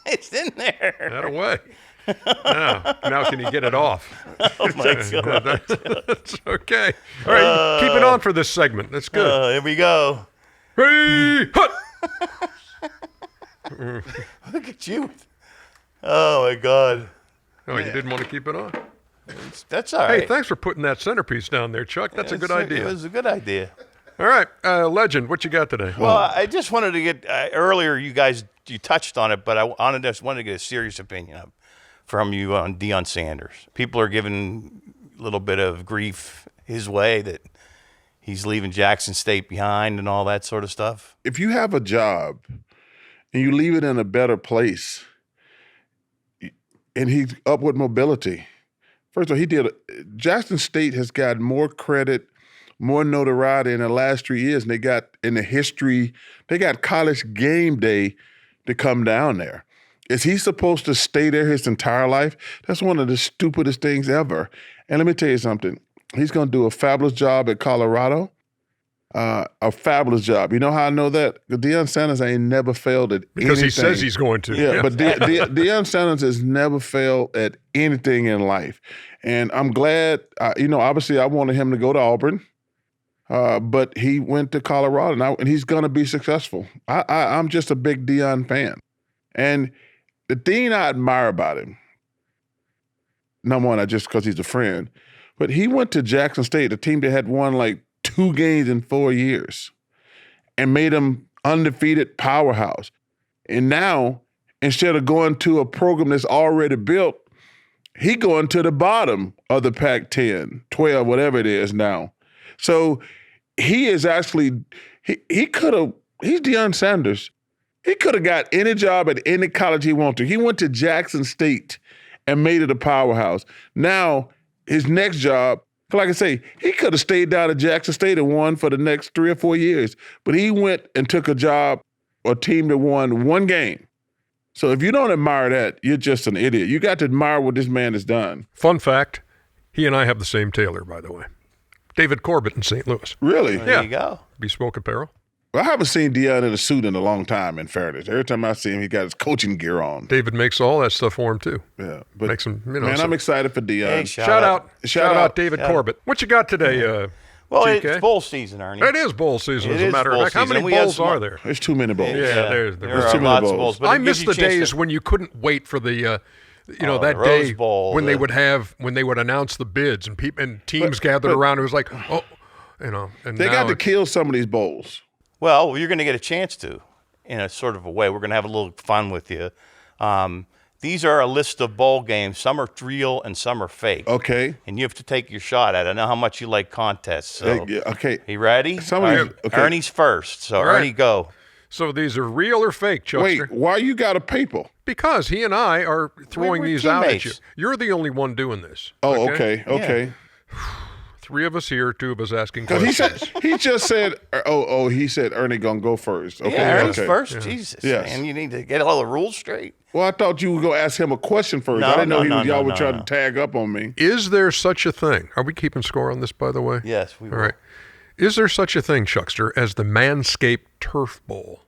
It's in there. That away. Now can you get it off? Oh, my God. That's okay. All right, keep it on for this segment. That's good. Here we go. Hey, hut! Look at you. Oh, my God. Oh, you didn't want to keep it on? That's all right. Hey, thanks for putting that centerpiece down there, Chuck. That's a good idea. It was a good idea. All right, Legend, what you got today? Well, I just wanted to get earlier. You touched on it, but I just wanted to get a serious opinion from you on Deion Sanders. People are giving a little bit of grief his way that he's leaving Jackson State behind and all that sort of stuff. If you have a job and you leave it in a better place, and he's upward mobility. First of all, Jackson State has got more credit, more notoriety in the last 3 years, and they got College Game Day to come down there. Is he supposed to stay there his entire life? That's one of the stupidest things ever. And let me tell you something. He's going to do a fabulous job at Colorado. A fabulous job. You know how I know that? Because Deion Sanders ain't never failed at Because anything. he says he's going to. Yeah, but Deion Sanders has never failed at anything in life. And I'm glad, obviously I wanted him to go to Auburn, but he went to Colorado, and he's going to be successful. I'm just a big Deion fan. And the thing I admire about him, number one, just because he's a friend, but he went to Jackson State, a team that had won like 2 games in 4 years, and made them undefeated powerhouse. And now, instead of going to a program that's already built, he going to the bottom of the Pac-10, 12, whatever it is now. So he is actually, he's Deion Sanders. He could have got any job at any college he wanted to. He went to Jackson State and made it a powerhouse. Now, his next job, like I say, he could have stayed down at Jackson State and won for the next 3 or 4 years. But he went and took a job, a team that won 1 game. So if you don't admire that, you're just an idiot. You got to admire what this man has done. Fun fact, he and I have the same tailor, by the way. David Corbett in St. Louis. Really? There you go. Bespoke apparel. Well, I haven't seen Deion in a suit in a long time, in fairness. Every time I see him, he got his coaching gear on. David makes all that stuff for him, too. Yeah. But Makes him, man, so- I'm excited for Deion. Hey, Shout out David Shout out. Corbett. What you got today, Well, GK? it's bowl season, Ernie. It is bowl season, It as a is matter of bowl fact. How many season. We have bowls some- are there? There's too many bowls. Yeah, there there's are too many lots of bowls. bowls. But I it miss gives the you a chance days to- when you couldn't wait for the, the that Rose day Bowl, when they would announce the bids and teams gathered around. It was like, oh, and They now got to it's- kill some of these bowls. Well, you're going to get a chance to, in a sort of a way. We're going to have a little fun with you. These are a list of bowl games. Some are real and some are fake. Okay. And you have to take your shot at it. I know how much you like contests. So, Yeah, okay. you ready? Some of All these- right, okay. Ernie's first. So, right. Ernie, go. So these are real or fake, Chuckster? Wait, why you got a paper? Because he and I are throwing were these out at you. teammates. You're the only one doing this. Oh, okay. 3 of us here, 2 of us asking Because questions. he just said, he said Ernie gonna go first. Okay, Yeah, Ernie's okay. first. Jesus, Yes. man. You need to get all the rules straight. Well, I thought you were gonna ask him a question first. No, I didn't know no, y'all were no, trying no. to tag up on me. Is there such a thing? Are we keeping score on this, by the way? Yes, we All will. right. Is there such a thing, Chuckster, as the Manscaped Turf Bowl?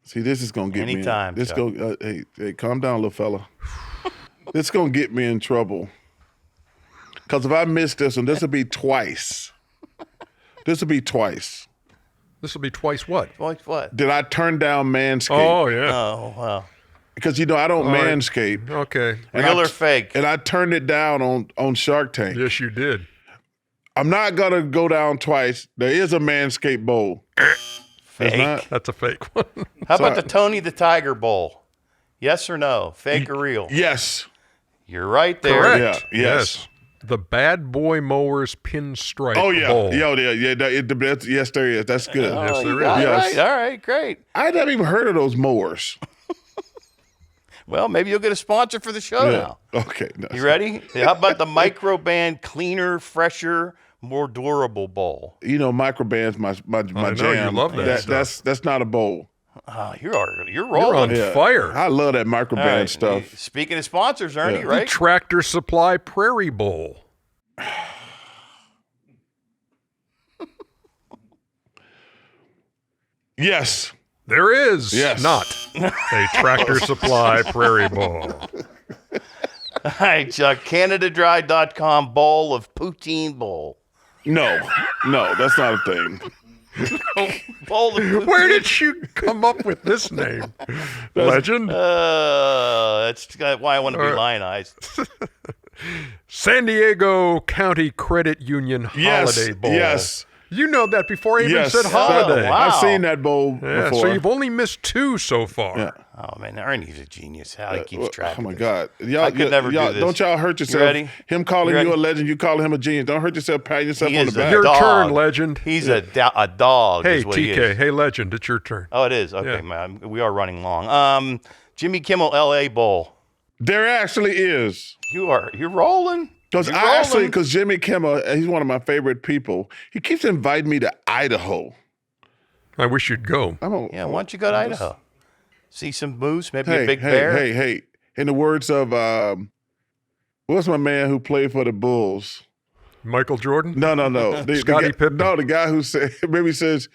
See, this is gonna get Anytime, me. This Chuck. go. Hey, calm down, little fella. This is gonna get me in trouble. Because if I miss this one, this will be twice. This will be twice. This will be twice what? What? Did I turn down Manscaped? Oh, yeah. Oh, well. Because I don't right. Manscape. Okay. And Real I- or fake? And I turned it down on Shark Tank. Yes, you did. I'm not gonna go down twice. There is a Manscaped Bowl. It's Fake. not? That's a fake one. How about Sorry. the Tony the Tiger Bowl? Yes or no? Fake or real? Yes. You're right there. Correct. Yeah, yes. The Bad Boy Mowers Pinstripe Oh, yeah. Bowl. Yes, there is. That's good. Yes, Oh, there you got is. it Yes. right. All right, great. I never even heard of those mowers. Well, maybe you'll get a sponsor for the show now. Okay. No. You ready? How about the Microban Cleaner, Fresher, More Durable Bowl? You know, Microban's my know, you jam. love that stuff. That's not a bowl. You're You're rolling. on fire. I love that Microban All right. stuff. Speaking of sponsors, Ernie, Yeah. The right? Tractor Supply Prairie Bowl. Yes. There is Yes. not a Tractor Supply Prairie Bowl. All right, Chuck. CanadaDry.com Bowl of Poutine Bowl. No, that's not a thing. Bowl of poutine. Where did you come up with this name? Legend? That's why I want to be All right. lionized. San Diego County Credit Union Yes, Holiday Bowl. yes. You know that before I even Yes. said holiday. Oh, wow. I've seen that bowl Yeah, before. so you've only missed 2 so far. Yeah. Oh, man, Ernie's a genius. How he keeps track Oh of my this. God! Y'all, I could never do y'all, this. Don't y'all hurt yourself. ready? Him calling You you a ready? legend, you calling him a genius. Don't hurt yourself. Pat yourself He on the is a back. Your dog. turn, legend. He's a dog. Hey, is what he TK. is. Hey, legend. It's your turn. Oh, it is? Okay, Yeah. man. We are running long. Jimmy Kimmel LA Bowl. There actually is. You're rolling. Because Jimmy Kimmel, he's one of my favorite people. He keeps inviting me to Idaho. I wish you'd go. Yeah, why don't you go to Idaho? See some moose, maybe Hey, a big bear. hey. In the words of what's my man who played for the Bulls? Michael Jordan? No. Scottie Pippen. No, the guy who said maybe says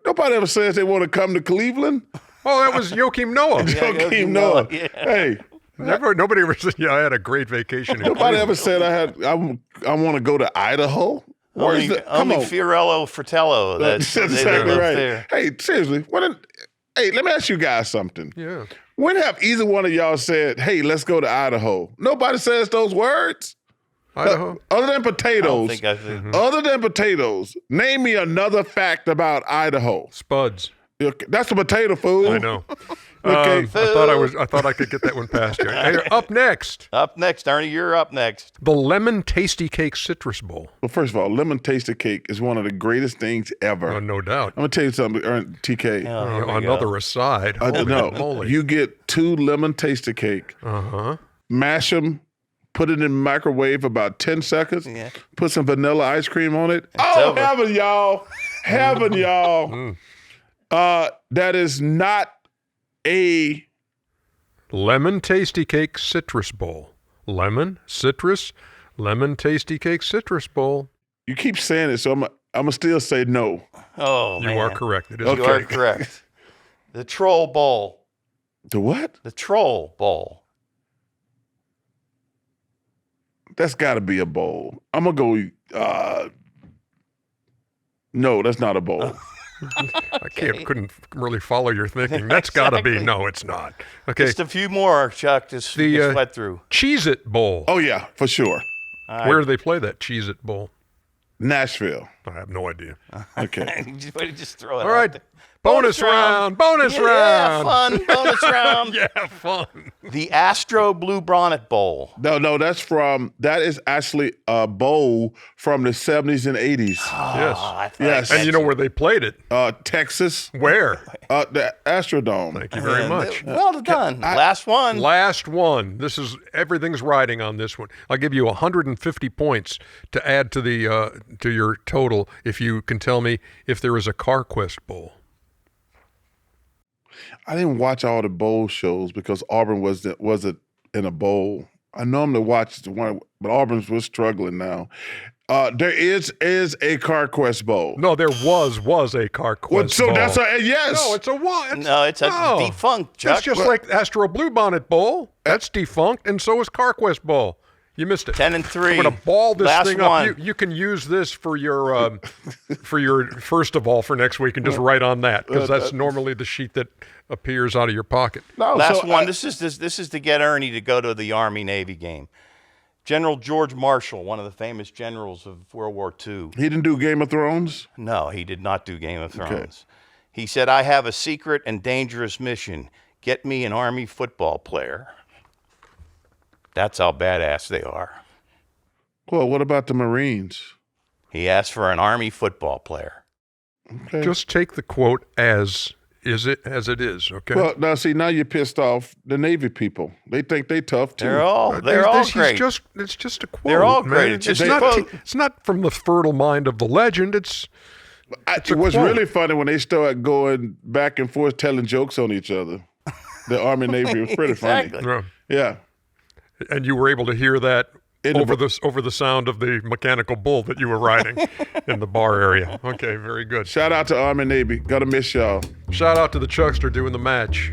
nobody ever says they want to come to Cleveland. Oh, that was Joachim Noah. Joakim Noah. Yeah. Hey, Nobody ever said, yeah, I had a great vacation. in nobody ever Cleveland. said I want to go to Idaho. Where is that? Come Only on. Fiorello Fratello. That's They exactly live right. there. Hey, seriously, hey, let me ask you guys something. Yeah. When have either one of y'all said, "Hey, let's go to Idaho"? Nobody says those words. Idaho? Other than I don't potatoes. think I've Other than potatoes, name me another fact about Idaho. Spuds. That's a potato food. I know. Okay. I thought I could get that one past you. Hey, up next, Up next, Ernie, you're up next. the Lemon Tasty Cake Citrus Bowl. Well, first of all, lemon tasted cake is one of the greatest things ever. Oh, no doubt. I'm gonna tell you something, TK. Oh, here we go. Another aside. Holy No, moly. you get 2 lemon tasted cake, Uh-huh. mash them, put it in the microwave about 10 seconds, Yeah. put some vanilla ice cream on it. Oh, over. heaven, y'all. Heaven, y'all. That is not a Lemon Tasty Cake Citrus Bowl. Lemon, citrus, Lemon Tasty Cake Citrus Bowl. you keep saying it, so I'm gonna still say no. Oh, You man. are correct. It is Okay. You are correct. The Troll Bowl. The what? The Troll Bowl. That's got to be a bowl. I'm gonna go. No, that's not a bowl. couldn't really follow your thinking. That's got to be. Exactly. No, it's not. Okay. Just a few more, Chuck. Just sweat through. Cheez-It Bowl. Oh yeah, for sure. Where do they play that Cheez-It Bowl? Nashville. I have no idea. Okay. Just throw it All out right. there. Bonus round. Bonus Yeah, round. fun. Bonus round. Yeah, fun. The Astro Blue Bonnet Bowl. No, that is actually a bowl from the 70s and 80s. Yes. Yes. And you know where they played it? Texas, Where? the Astrodome. Thank you very much. Well done. Last one. Last one. Everything's riding on this one. I'll give you 150 points to add to the to your total if you can tell me if there is a CarQuest Bowl. I didn't watch all the bowl shows because Auburn wasn't in a bowl. I normally watch the one, but Auburn was struggling now. There is a CarQuest Bowl. No, there was a CarQuest Well, so Bowl. that's a yes. No, it's a what? No, it's a defunct, Chuck. That's just like Astro Bluebonnet Bowl. That's defunct, and so is CarQuest Bowl. You missed it. 10 and 3. I'm going to ball this Last thing one. up. You can use this for your first of all for next week and just write on that because that's normally the sheet that appears out of your pocket. No, Last so one. This is to get Ernie to go to the Army-Navy game. General George Marshall, one of the famous generals of World War II. he didn't do Game of Thrones. No, he did not do Game of Thrones. He said, I have a secret and dangerous mission. Get me an Army football player. That's how badass they are. Well, what about the Marines? He asked for an Army football player. Okay. Just take the quote as it is, okay? Well, now you're pissed off the Navy people. They think they tough too. They're all It's great. just a quote. They're all man. great. It's just a quote. It's not from the fertile mind of the legend. It's a It was quote. really funny when they started going back and forth telling jokes on each other. The Army Navy was pretty Exactly. funny. Yeah. Yeah. And you were able to hear that In the over the sound of the mechanical bull that you were riding in the bar area. Okay, very good. Shout out to Army Navy. Gotta miss y'all. Shout out to the Chuckster doing the match.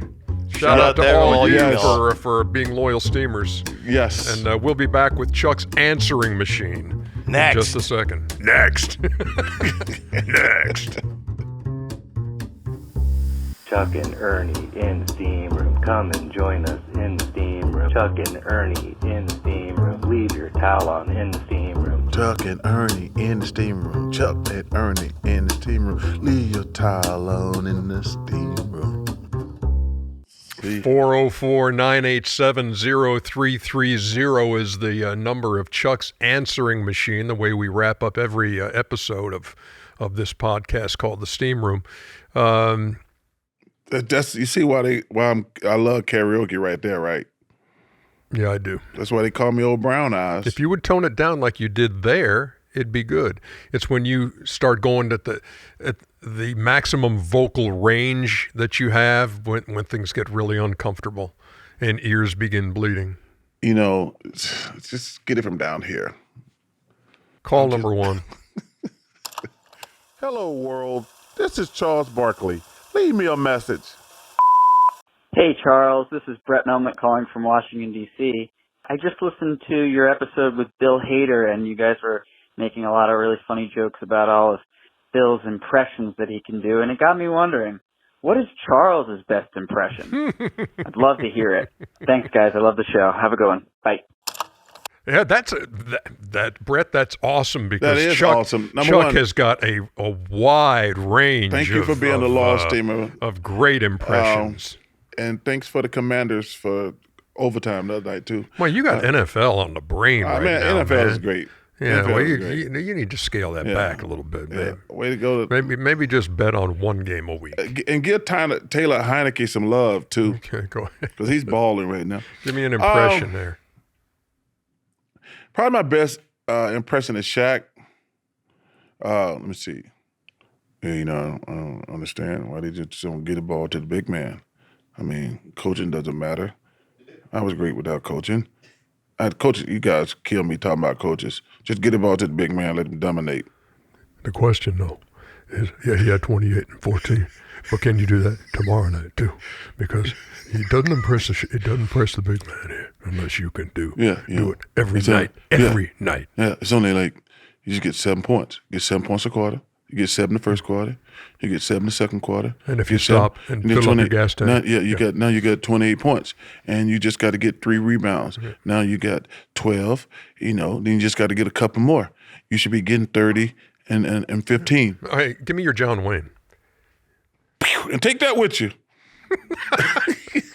Shout out out to there, all all you y'all. for being loyal steamers. Yes. And we'll be back with Chuck's answering machine Next. in just a second. Next. Next. Chuck and Ernie in the steam room. Come and join us in the steam room. Chuck and Ernie in the steam room. Leave your towel on in the steam room. Chuck and Ernie in the steam room. Chuck and Ernie in the steam room. Leave your towel on in the steam room. 404-987-0330 is the number of Chuck's answering machine, the way we wrap up every episode of this podcast called The Steam Room. That's you see why I love karaoke right there, right? Yeah, I do. That's why they call me Old Brown Eyes. If you would tone it down like you did there, it'd be good. It's when you start going at the maximum vocal range that you have when things get really uncomfortable and ears begin bleeding. You know, just get it from down here. Call number one. Hello, world. This is Charles Barkley. Leave me a message. Hey, Charles. This is Brett Melnick calling from Washington, D.C. I just listened to your episode with Bill Hader, and you guys were making a lot of really funny jokes about all of Bill's impressions that he can do, and it got me wondering, what is Charles's best impression? I'd love to hear it. Thanks, guys. I love the show. Have a good one. Bye. Yeah, Brett, that's awesome because That is Chuck, awesome. Number Chuck one, has got a wide range. Thank you for being the law steamer. Of great impressions. And thanks for the Commanders for overtime the other night, too. Well, you got NFL on the brain right now, NFL man. is great. Yeah, NFL well, is great. you need to scale that back a little bit, Yeah. babe. Way to go. Maybe just bet on one game a week. And give Taylor Heineke some love, too, Okay, go ahead. because he's balling right now. Give me an impression there. Probably my best impression is Shaq. Let me see. Yeah, I don't understand why they just don't get the ball to the big man. I mean, coaching doesn't matter. I was great without coaching. You guys kill me talking about coaches. Just get the ball to the big man, let him dominate. The question, though, is he had 28 and 14, but can you do that tomorrow night too? Because it doesn't impress the big man here unless you can do it every night. Yeah, it's only like you just get 7 points. You get 7 points a quarter. You get 7 the first quarter. You get 7 the second quarter. And if you stop and fill up your gas tank. Now you got 28 points, and you just got to get 3 rebounds. Okay. Now you got 12. Then you just got to get a couple more. You should be getting 30 and 15. All right, give me your John Wayne. And take that with you.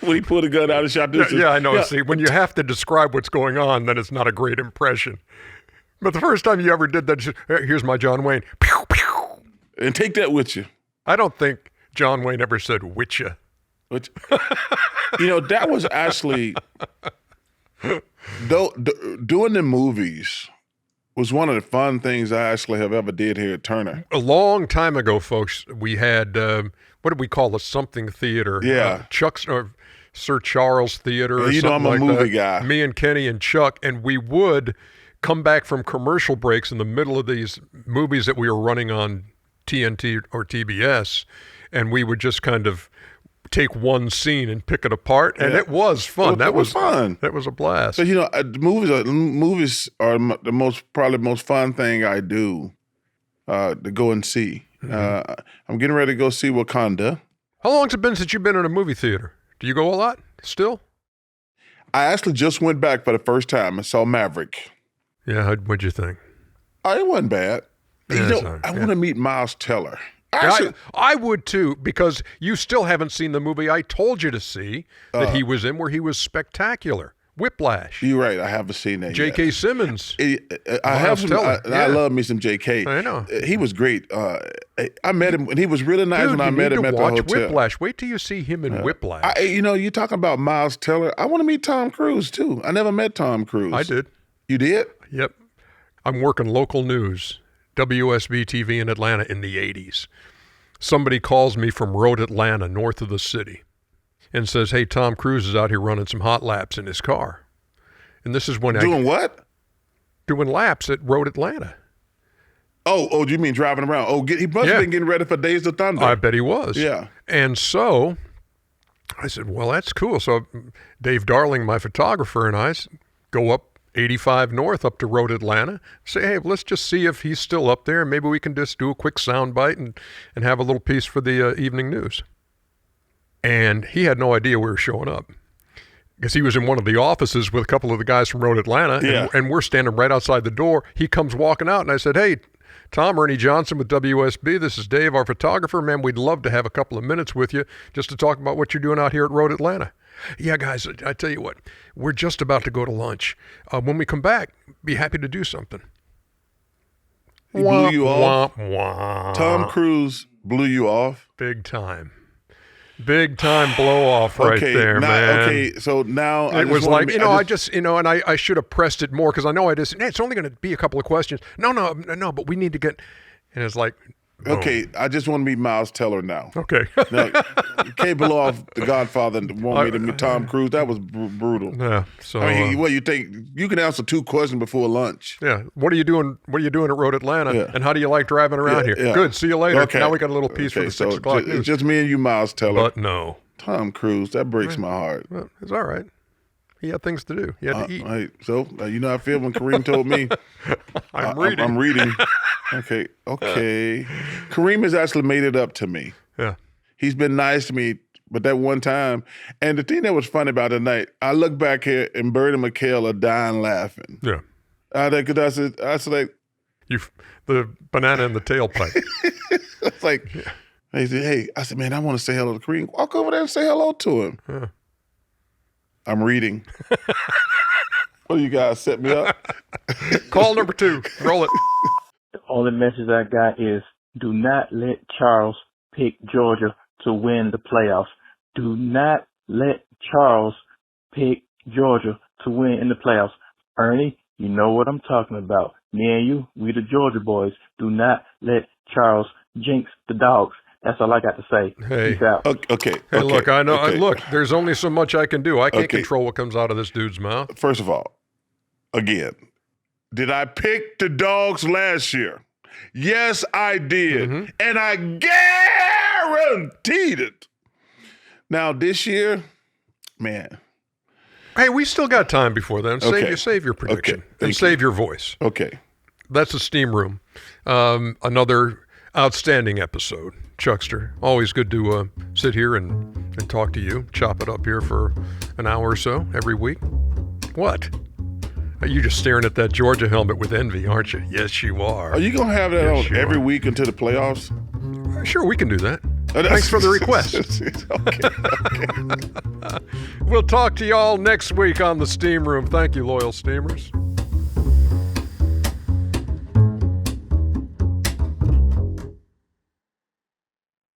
When he pulled a gun out and shot this. Yeah, I know. Yeah. See, when you have to describe what's going on, then it's not a great impression. But the first time you ever did that, here's my John Wayne. Pew, pew. And take that with you. I don't think John Wayne ever said with you. That was actually, doing the movies was one of the fun things I actually have ever did here at Turner. A long time ago, folks, we had, what did we call a something theater? Yeah. Sir Charles Theater or something I'm a like movie that. guy. Me and Kenny and Chuck, and we would come back from commercial breaks in the middle of these movies that we were running on TNT or TBS, and we would just kind of take one scene and pick it apart, and it was fun. That was fun. That was a blast. So movies are the most fun thing I do to go and see. Mm-hmm. I'm getting ready to go see Wakanda. How long's it been since you've been in a movie theater? Do you go a lot still? I actually just went back for the first time and saw Maverick. Yeah, what'd you think? It wasn't bad. Yeah, I want to meet Miles Teller. Actually, I would too, because you still haven't seen the movie I told you to see that he was in, where he was spectacular. Whiplash. you're right. I haven't seen that J.K. yet. Simmons. I have some. Teller. I love me some J.K. I know. He was great. I met him, and he was really nice Dude, when I you met need him to at the watch hotel. Whiplash. Wait till you see him in Whiplash. You're talking about Miles Teller. I want to meet Tom Cruise too. I never met Tom Cruise. I did. You did? Yep. I'm working local news, WSB TV in Atlanta in the 80s. Somebody calls me from Road Atlanta, north of the city, and says, hey, Tom Cruise is out here running some hot laps in his car. And this is when Doing what? Doing laps at Road Atlanta. Oh, you mean driving around? Oh, he must have been getting ready for Days of Thunder. I bet he was. Yeah. And so I said, well, that's cool. So Dave Darling, my photographer, and I go up 85 North up to Road Atlanta, say, hey, let's just see if he's still up there. Maybe we can just do a quick sound bite and have a little piece for the evening news. And he had no idea we were showing up, because he was in one of the offices with a couple of the guys from Road Atlanta, and we're standing right outside the door. He comes walking out, and I said, hey, Tom, Ernie Johnson with WSB. This is Dave, our photographer. Man, we'd love to have a couple of minutes with you just to talk about what you're doing out here at Road Atlanta. Yeah, guys, I tell you what, we're just about to go to lunch. When we come back, be happy to do something. He blew you off? Wah, wah. Tom Cruise blew you off? Big time. Big time blow off right there, man. Okay, so now it was like, and I should have pressed it more, because I know it's only going to be a couple of questions. No, but we need to get, and it's like, boom. Okay, I just want to meet Miles Teller now. Okay. Now, you can't blow off The Godfather and want me to meet Tom Cruise. That was brutal. Yeah. So, I mean, what you think? You can answer 2 questions before lunch. Yeah. What are you doing? What are you doing at Road Atlanta? Yeah. And how do you like driving around here? Yeah. Good. See you later. Okay. Now we got a little piece for the 6 o'clock news. Just me and you, Miles Teller. But no. Tom Cruise, that breaks my heart. Well, it's all right. He had things to do. He had to eat. You know how I feel when Kareem told me. I'm reading. I'm reading. Okay. Kareem has actually made it up to me. Yeah. He's been nice to me, but that one time, and the thing that was funny about the night, I look back here and Bird and McHale are dying laughing. Yeah. Because I said, like, the banana in the tailpipe. it's like, he said, hey, I said, man, I want to say hello to Kareem. Walk over there and say hello to him. Yeah. I'm reading. What do you guys set me up? Call number 2. Roll it. The only message I got is, do not let Charles pick Georgia to win the playoffs. Do not let Charles pick Georgia to win in the playoffs. Ernie, you know what I'm talking about. Me and you, we the Georgia boys. Do not let Charles jinx the Dogs. That's all I got to say. Hey. Peace out. Okay. Hey, look, I know. Okay. Look, there's only so much I can do. I can't control what comes out of this dude's mouth. First of all, again, did I pick the Dogs last year? Yes, I did. Mm-hmm. And I guaranteed it. Now, this year, man. Hey, we still got time before then. Save your prediction. And save your voice. Okay. That's the Steam Room. Another outstanding episode. Chuckster, always good to sit here and talk to you, chop it up here for an hour or so every week. What? You're just staring at that Georgia helmet with envy, aren't you? Yes, you are. Are you going to have that on every week until the playoffs? Sure, we can do that. Thanks for the request. Okay. We'll talk to y'all next week on the Steam Room. Thank you, loyal Steamers.